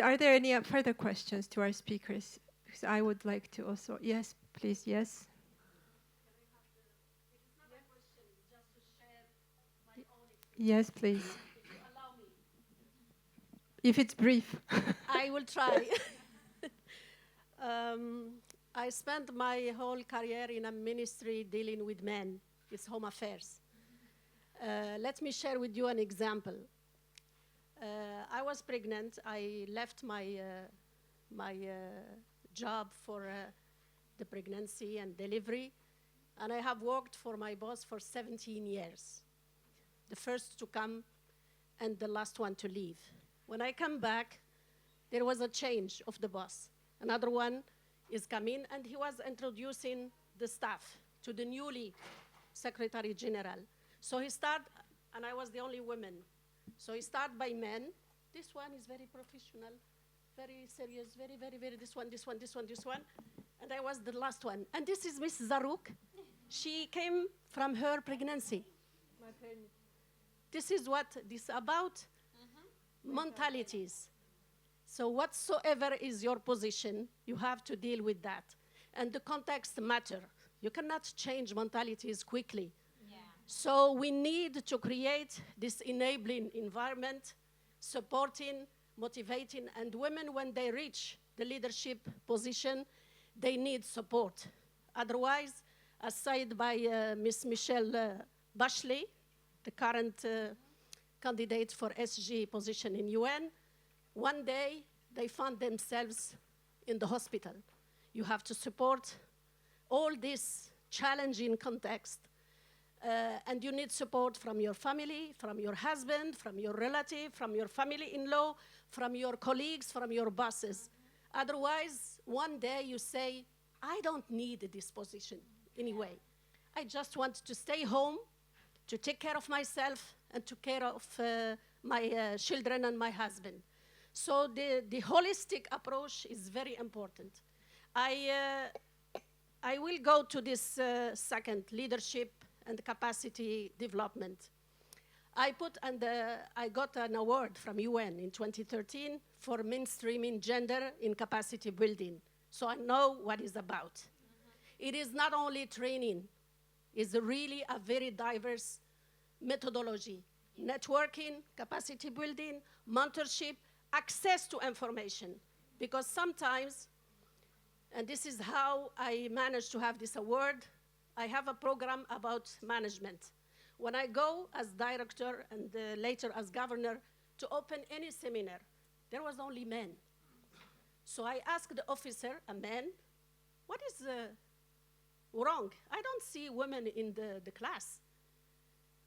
Are there any further questions to our speakers? Because I would like to also, yes, please, yes. Yes, please. If it's brief. I will try. I spent my whole career in a ministry dealing with men, with home affairs. Let me share with you an example. I was pregnant. I left my job for the pregnancy and delivery, and I have worked for my boss for 17 years. The first to come and the last one to leave. When I come back, there was a change of the boss. Another one is coming, and he was introducing the staff to the newly Secretary General. So he started, and I was the only woman. So he started by men. This one is very professional, very serious, very, this one. And I was the last one. And this is Miss Zarouk. She came from her pregnancy. This is what this is about, mentalities. So whatsoever is your position, you have to deal with that. And the context matter. You cannot change mentalities quickly. Yeah. So we need to create this enabling environment, supporting, motivating, and women, when they reach the leadership position, they need support. Otherwise, as said by Ms. Michelle Bachelet, the current candidate for SG position in UN, one day they found themselves in the hospital. You have to support all this challenging context, and you need support from your family, from your husband, from your relative, from your family-in-law, from your colleagues, from your bosses. Otherwise, one day you say, I don't need this position anyway. I just want to stay home, to take care of myself, and to care of my children and my husband. So the holistic approach is very important. I will go to this second, leadership and capacity development. I got an award from UN in 2013 for mainstreaming gender in capacity building. So I know what it's about. It is not only training, it's really a very diverse methodology. Networking, capacity building, mentorship, access to information. Because sometimes, and this is how I managed to have this award, I have a program about management. When I go as director and later as governor to open any seminar, there was only men. So I asked the officer, a man, what is wrong? I don't see women in the class.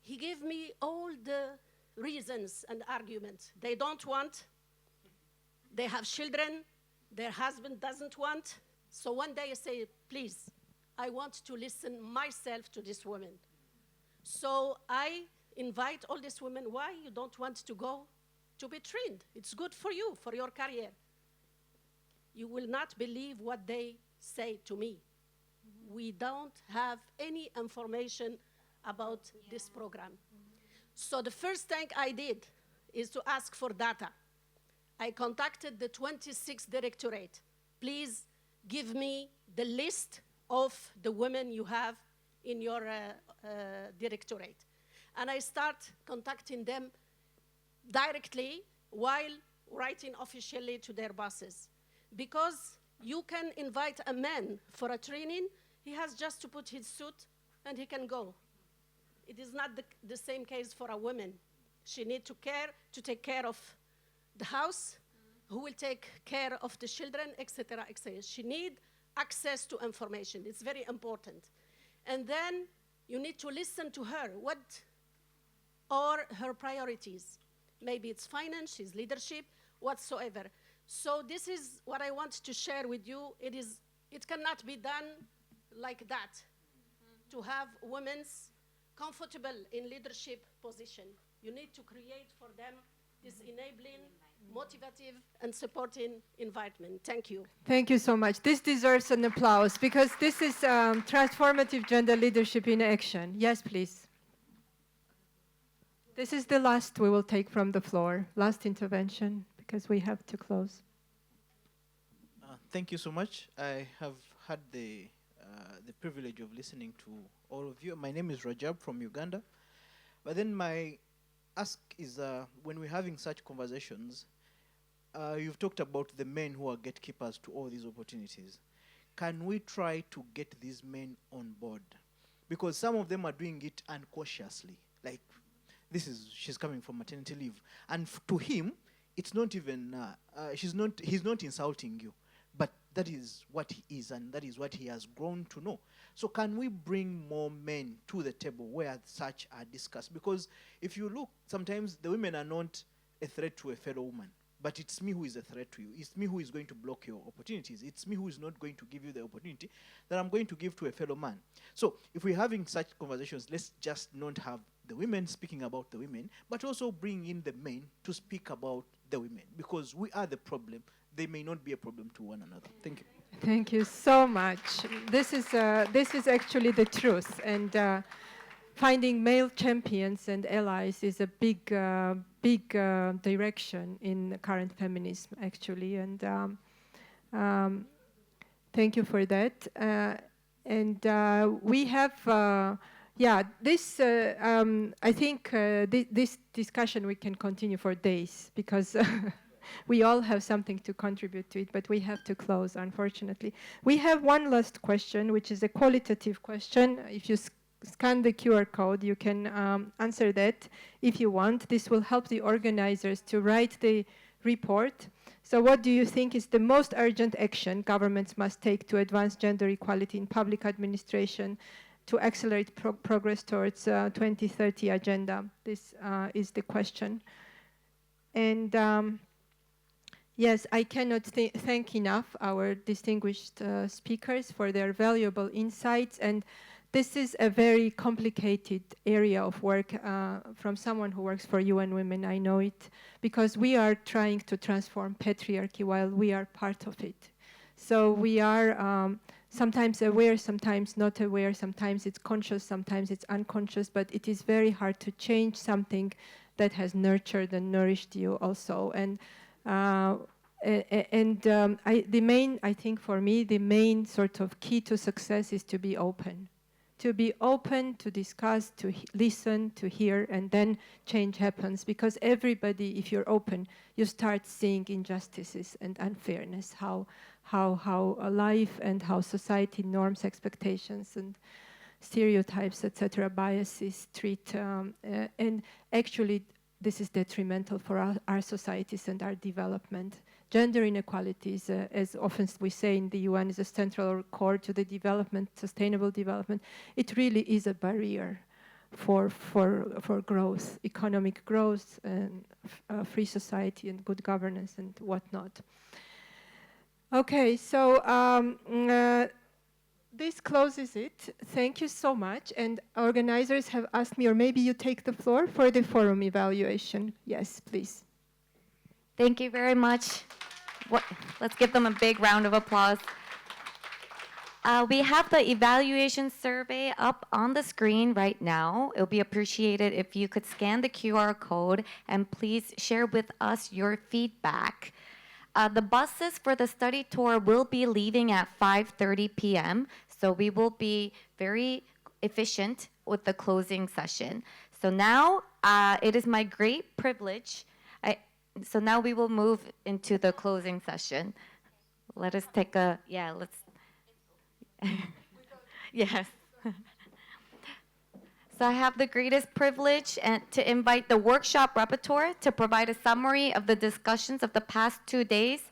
He gave me all the reasons and arguments. They don't want, they have children, their husband doesn't want. So one day I say, please, I want to listen myself to this woman. So I invite all these women, why you don't want to go to be trained? It's good for you, for your career. You will not believe what they say to me. We don't have any information about this program. So the first thing I did is to ask for data. I contacted the 26th directorate. Please give me the list of the women you have in your directorate. And I start contacting them directly while writing officially to their bosses. Because you can invite a man for a training, he has just to put his suit and he can go. It is not the same case for a woman. She needs to take care of the house, who will take care of the children, etc., etc. She needs access to information. It's very important. And then you need to listen to her. What are her priorities? Maybe it's finance, it's leadership, whatsoever. So this is what I want to share with you. It cannot be done like that, to have women comfortable in leadership position. You need to create for them this enabling, motivative, and supporting environment. Thank you. Thank you so much. This deserves an applause because this is transformative gender leadership in action. Yes, please. This is the last we will take from the floor, last intervention, because we have to close. Thank you so much. I have had the privilege of listening to all of you. My name is Rajab from Uganda. But then my ask is, when we're having such conversations, you've talked about the men who are gatekeepers to all these opportunities. Can we try to get these men on board? Because some of them are doing it unconsciously. Like, she's coming from maternity leave. And to him, it's not even, he's not insulting you. But that is what he is, and that is what he has grown to know. So can we bring more men to the table where such are discussed? Because if you look, sometimes the women are not a threat to a fellow woman, but it's me who is a threat to you. It's me who is going to block your opportunities. It's me who is not going to give you the opportunity that I'm going to give to a fellow man. So if we're having such conversations, let's just not have the women speaking about the women, but also bring in the men to speak about the women, because we are the problem. They may not be a problem to one another. Thank you. Thank you so much. This is actually the truth, and finding male champions and allies is a big direction in current feminism, actually. And thank you for that. And we have, this. I think this discussion we can continue for days, because we all have something to contribute to it, but we have to close, unfortunately. We have one last question, which is a qualitative question. If you scan the QR code, you can answer that if you want. This will help the organizers to write the report. So what do you think is the most urgent action governments must take to advance gender equality in public administration to accelerate progress towards 2030 agenda? This is the question. And yes, I cannot thank enough our distinguished speakers for their valuable insights. And this is a very complicated area of work. From someone who works for UN Women, I know it, because we are trying to transform patriarchy while we are part of it. So we are sometimes aware, sometimes not aware, sometimes it's conscious, sometimes it's unconscious, but it is very hard to change something that has nurtured and nourished you also. And I think for me, the main sort of key to success is to be open. To be open, to discuss, to listen, to hear, and then change happens. Because everybody, if you're open, you start seeing injustices and unfairness, how life and how society norms, expectations, and stereotypes, etc., biases treat. And actually, this is detrimental for our societies and our development. Gender inequalities, as often we say in the UN, is a central core to the development, sustainable development. It really is a barrier for growth, economic growth, and free society, and good governance, and whatnot. Okay, so this closes it. Thank you so much. And organizers have asked me, or maybe you take the floor for the forum evaluation. Yes, please. Thank you very much. Let's give them a big round of applause. We have the evaluation survey up on the screen right now. It would be appreciated if you could scan the QR code and please share with us your feedback. The buses for the study tour will be leaving at 5:30 p.m., so we will be very efficient with the closing session. So now it is my great privilege. So now we will move into the closing session. Let us take a, let's, yes. So I have the greatest privilege to invite the workshop rapporteur to provide a summary of the discussions of the past 2 days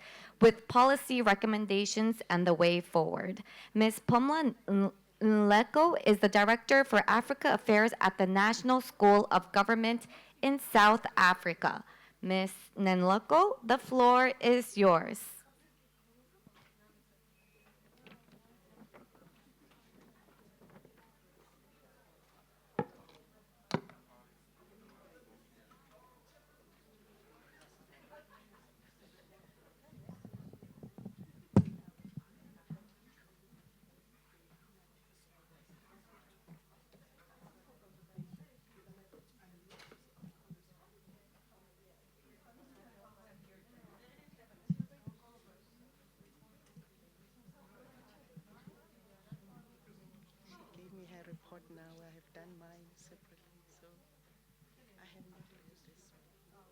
with policy recommendations and the way forward. Ms. Pumla Nleko is the Director for Africa Affairs at the National School of Government in South Africa. Ms. Nleko, the floor is yours. Report now. I have done mine separately, so I have not used this one.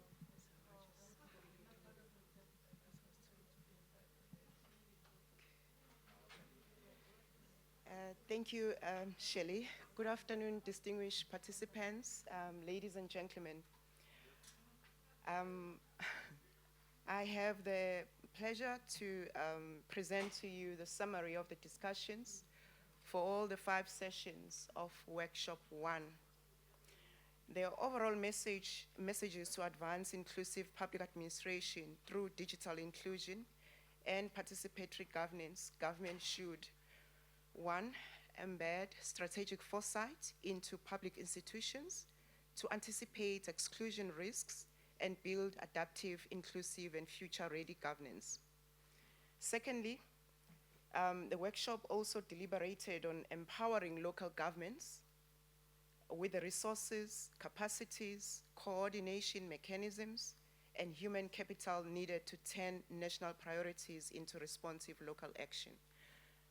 Thank you, Shelley. Good afternoon, distinguished participants, ladies and gentlemen. I have the pleasure to present to you the summary of the discussions for all the 5 sessions of Workshop 1. Their overall message is to advance inclusive public administration through digital inclusion and participatory governance. Government should, one, embed strategic foresight into public institutions to anticipate exclusion risks and build adaptive, inclusive, and future-ready governance. Secondly, the workshop also deliberated on empowering local governments with the resources, capacities, coordination mechanisms, and human capital needed to turn national priorities into responsive local action.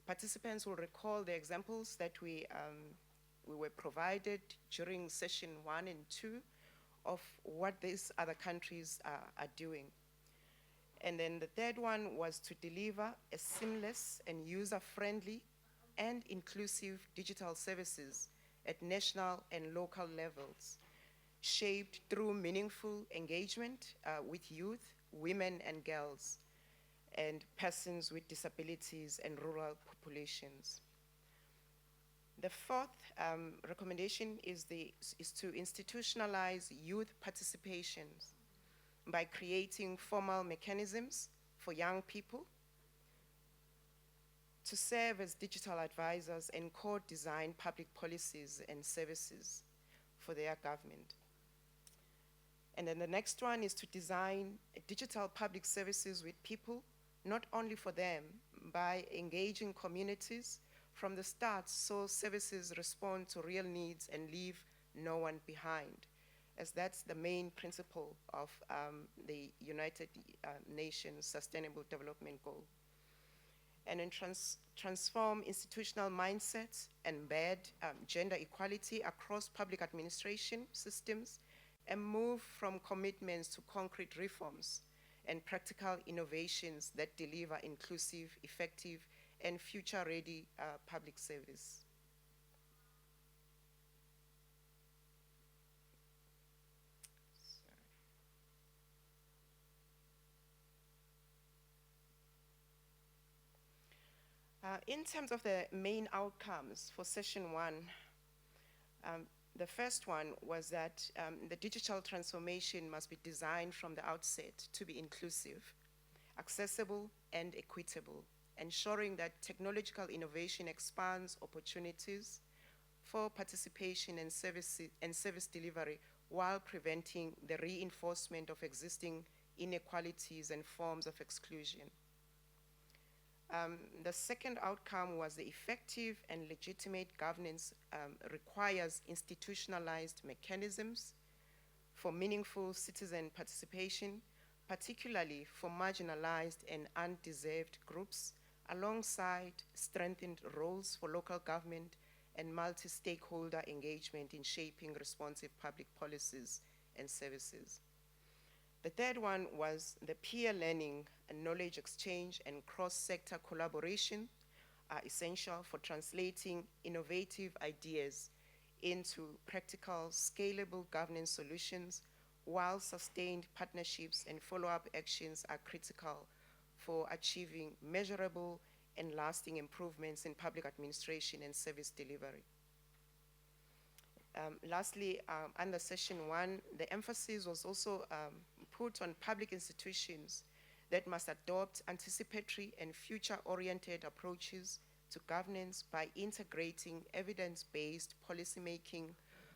Participants will recall the examples that we were provided during session 1 and 2 of what these other countries are doing. And then the third one was to deliver a seamless and user-friendly and inclusive digital services at national and local levels, shaped through meaningful engagement with youth, women and girls, and persons with disabilities and rural populations. The fourth recommendation is to institutionalize youth participation by creating formal mechanisms for young people to serve as digital advisors and co-design public policies and services for their government. And then the next one is to design digital public services with people, not only for them, by engaging communities from the start so services respond to real needs and leave no one behind, as that's the main principle of the United Nations Sustainable Development Goal. And then transform institutional mindsets, embed gender equality across public administration systems, and move from commitments to concrete reforms and practical innovations that deliver inclusive, effective, and future-ready public service. In terms of the main outcomes for session 1, the first one was that the digital transformation must be designed from the outset to be inclusive, accessible, and equitable, ensuring that technological innovation expands opportunities for participation and service delivery while preventing the reinforcement of existing inequalities and forms of exclusion. The second outcome was the effective and legitimate governance requires institutionalized mechanisms for meaningful citizen participation, particularly for marginalized and undeserved groups, alongside strengthened roles for local government and multi-stakeholder engagement in shaping responsive public policies and services. The third one was the peer learning and knowledge exchange and cross-sector collaboration are essential for translating innovative ideas into practical, scalable governance solutions, while sustained partnerships and follow-up actions are critical for achieving measurable and lasting improvements in public administration and service delivery. Lastly, under session 1, the emphasis was also put on public institutions that must adopt anticipatory and future-oriented approaches to governance by integrating evidence-based policymaking,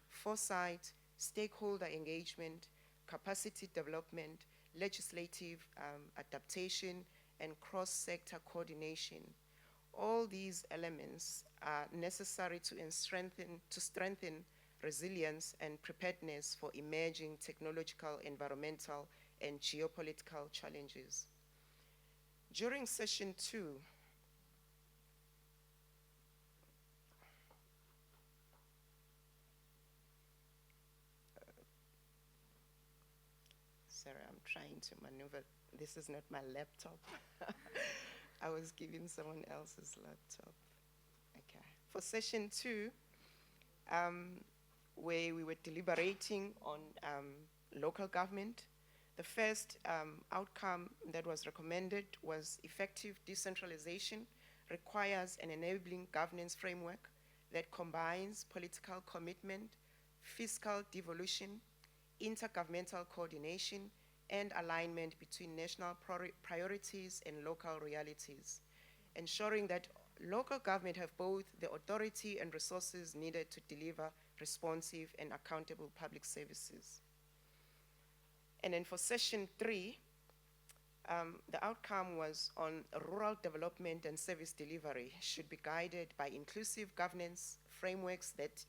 foresight, stakeholder engagement, capacity development, legislative adaptation, and cross-sector coordination. All these elements are necessary to strengthen resilience and preparedness for emerging technological, environmental, and geopolitical challenges. During session 2, sorry, I'm trying to maneuver. This is not my laptop. I was giving someone else's laptop. Okay. For session 2, where we were deliberating on local government, the first outcome that was recommended was effective decentralization requires an enabling governance framework that combines political commitment, fiscal devolution, intergovernmental coordination, and alignment between national priorities and local realities, ensuring that local government have both the authority and resources needed to deliver responsive and accountable public services. And then for session 3, the outcome was on rural development and service delivery should be guided by inclusive governance frameworks that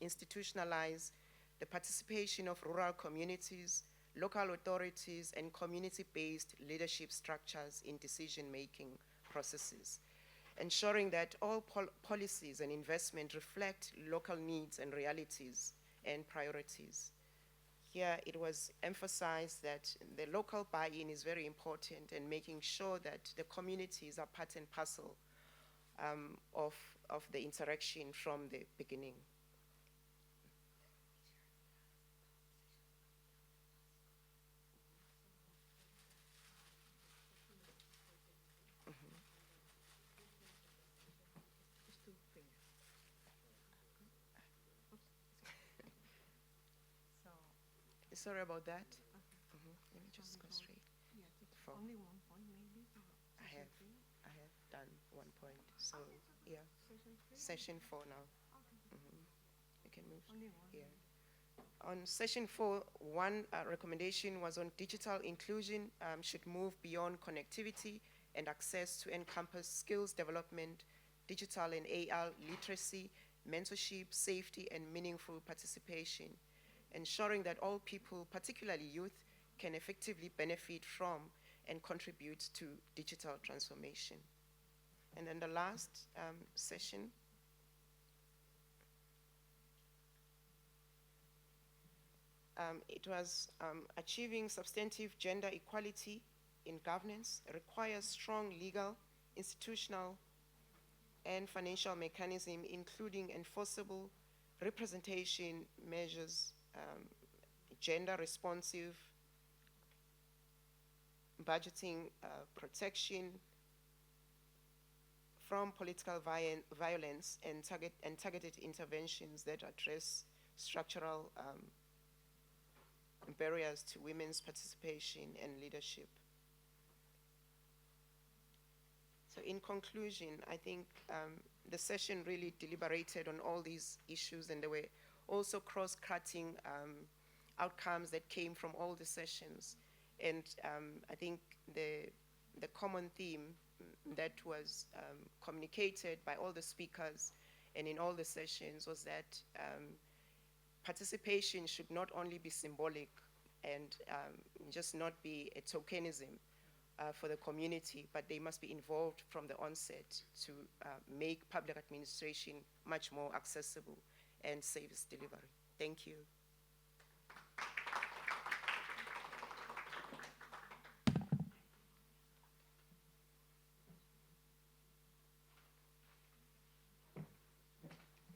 institutionalize the participation of rural communities, local authorities, and community-based leadership structures in decision-making processes, ensuring that all policies and investment reflect local needs and realities and priorities. Here it was emphasized that the local buy-in is very important and making sure that the communities are part and parcel of the interaction from the beginning. Sorry about that. Let me just go straight. Four. Only 1 point, maybe. I have done 1 point. So yeah, session 4 now. You can move here. On session 4, one recommendation was on digital inclusion should move beyond connectivity and access to encompass skills development, digital and AR literacy, mentorship, safety, and meaningful participation, ensuring that all people, particularly youth, can effectively benefit from and contribute to digital transformation. And then the last session, it was achieving substantive gender equality in governance requires strong legal, institutional, and financial mechanism, including enforceable representation measures, gender responsive budgeting, protection from political violence, and targeted interventions that address structural barriers to women's participation and leadership. So in conclusion, I think the session really deliberated on all these issues, and there were also cross-cutting outcomes that came from all the sessions. And I think the common theme that was communicated by all the speakers and in all the sessions was that participation should not only be symbolic and just not be a tokenism for the community, but they must be involved from the onset to make public administration much more accessible and service delivery. Thank you.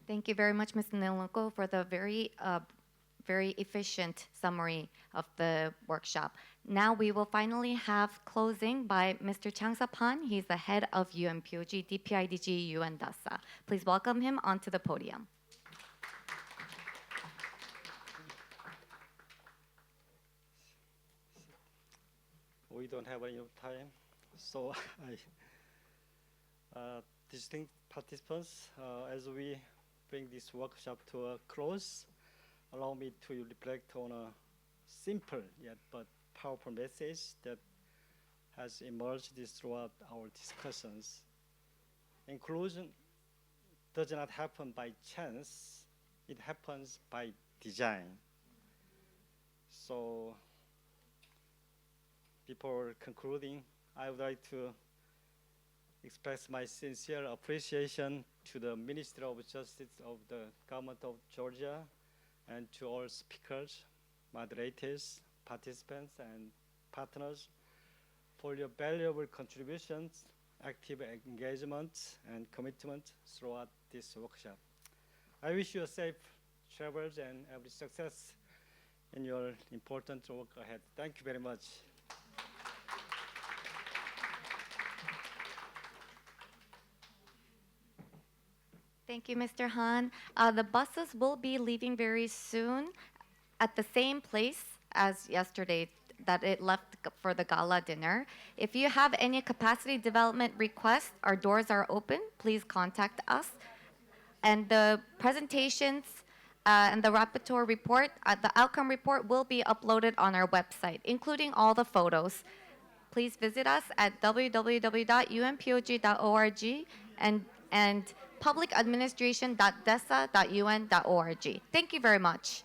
Thank you very much, Ms. Niloko, for the very efficient summary of the workshop. Now we will finally have closing by Mr. Chang Sapan. He's the head of UNPOG, DPIDG, UN DASA. Please welcome him onto the podium. We don't have enough time, so distinct participants, as we bring this workshop to a close, allow me to reflect on a simple yet but powerful message that has emerged throughout our discussions. Inclusion does not happen by chance, it happens by design. So before concluding, I would like to express my sincere appreciation to the Ministry of Justice of the Government of Georgia and to all speakers, moderators, participants, and partners for your valuable contributions, active engagement, and commitment throughout this workshop. I wish you a safe travels and every success in your important work ahead. Thank you very much. Thank you, Mr. Han. The buses will be leaving very soon at the same place as yesterday that it left for the gala dinner. If you have any capacity development requests, our doors are open. Please contact us. And the presentations and the rapporteur report, the outcome report will be uploaded on our website, including all the photos. Please visit us at www.unpog.org and publicadministration.desa.un.org. Thank you very much.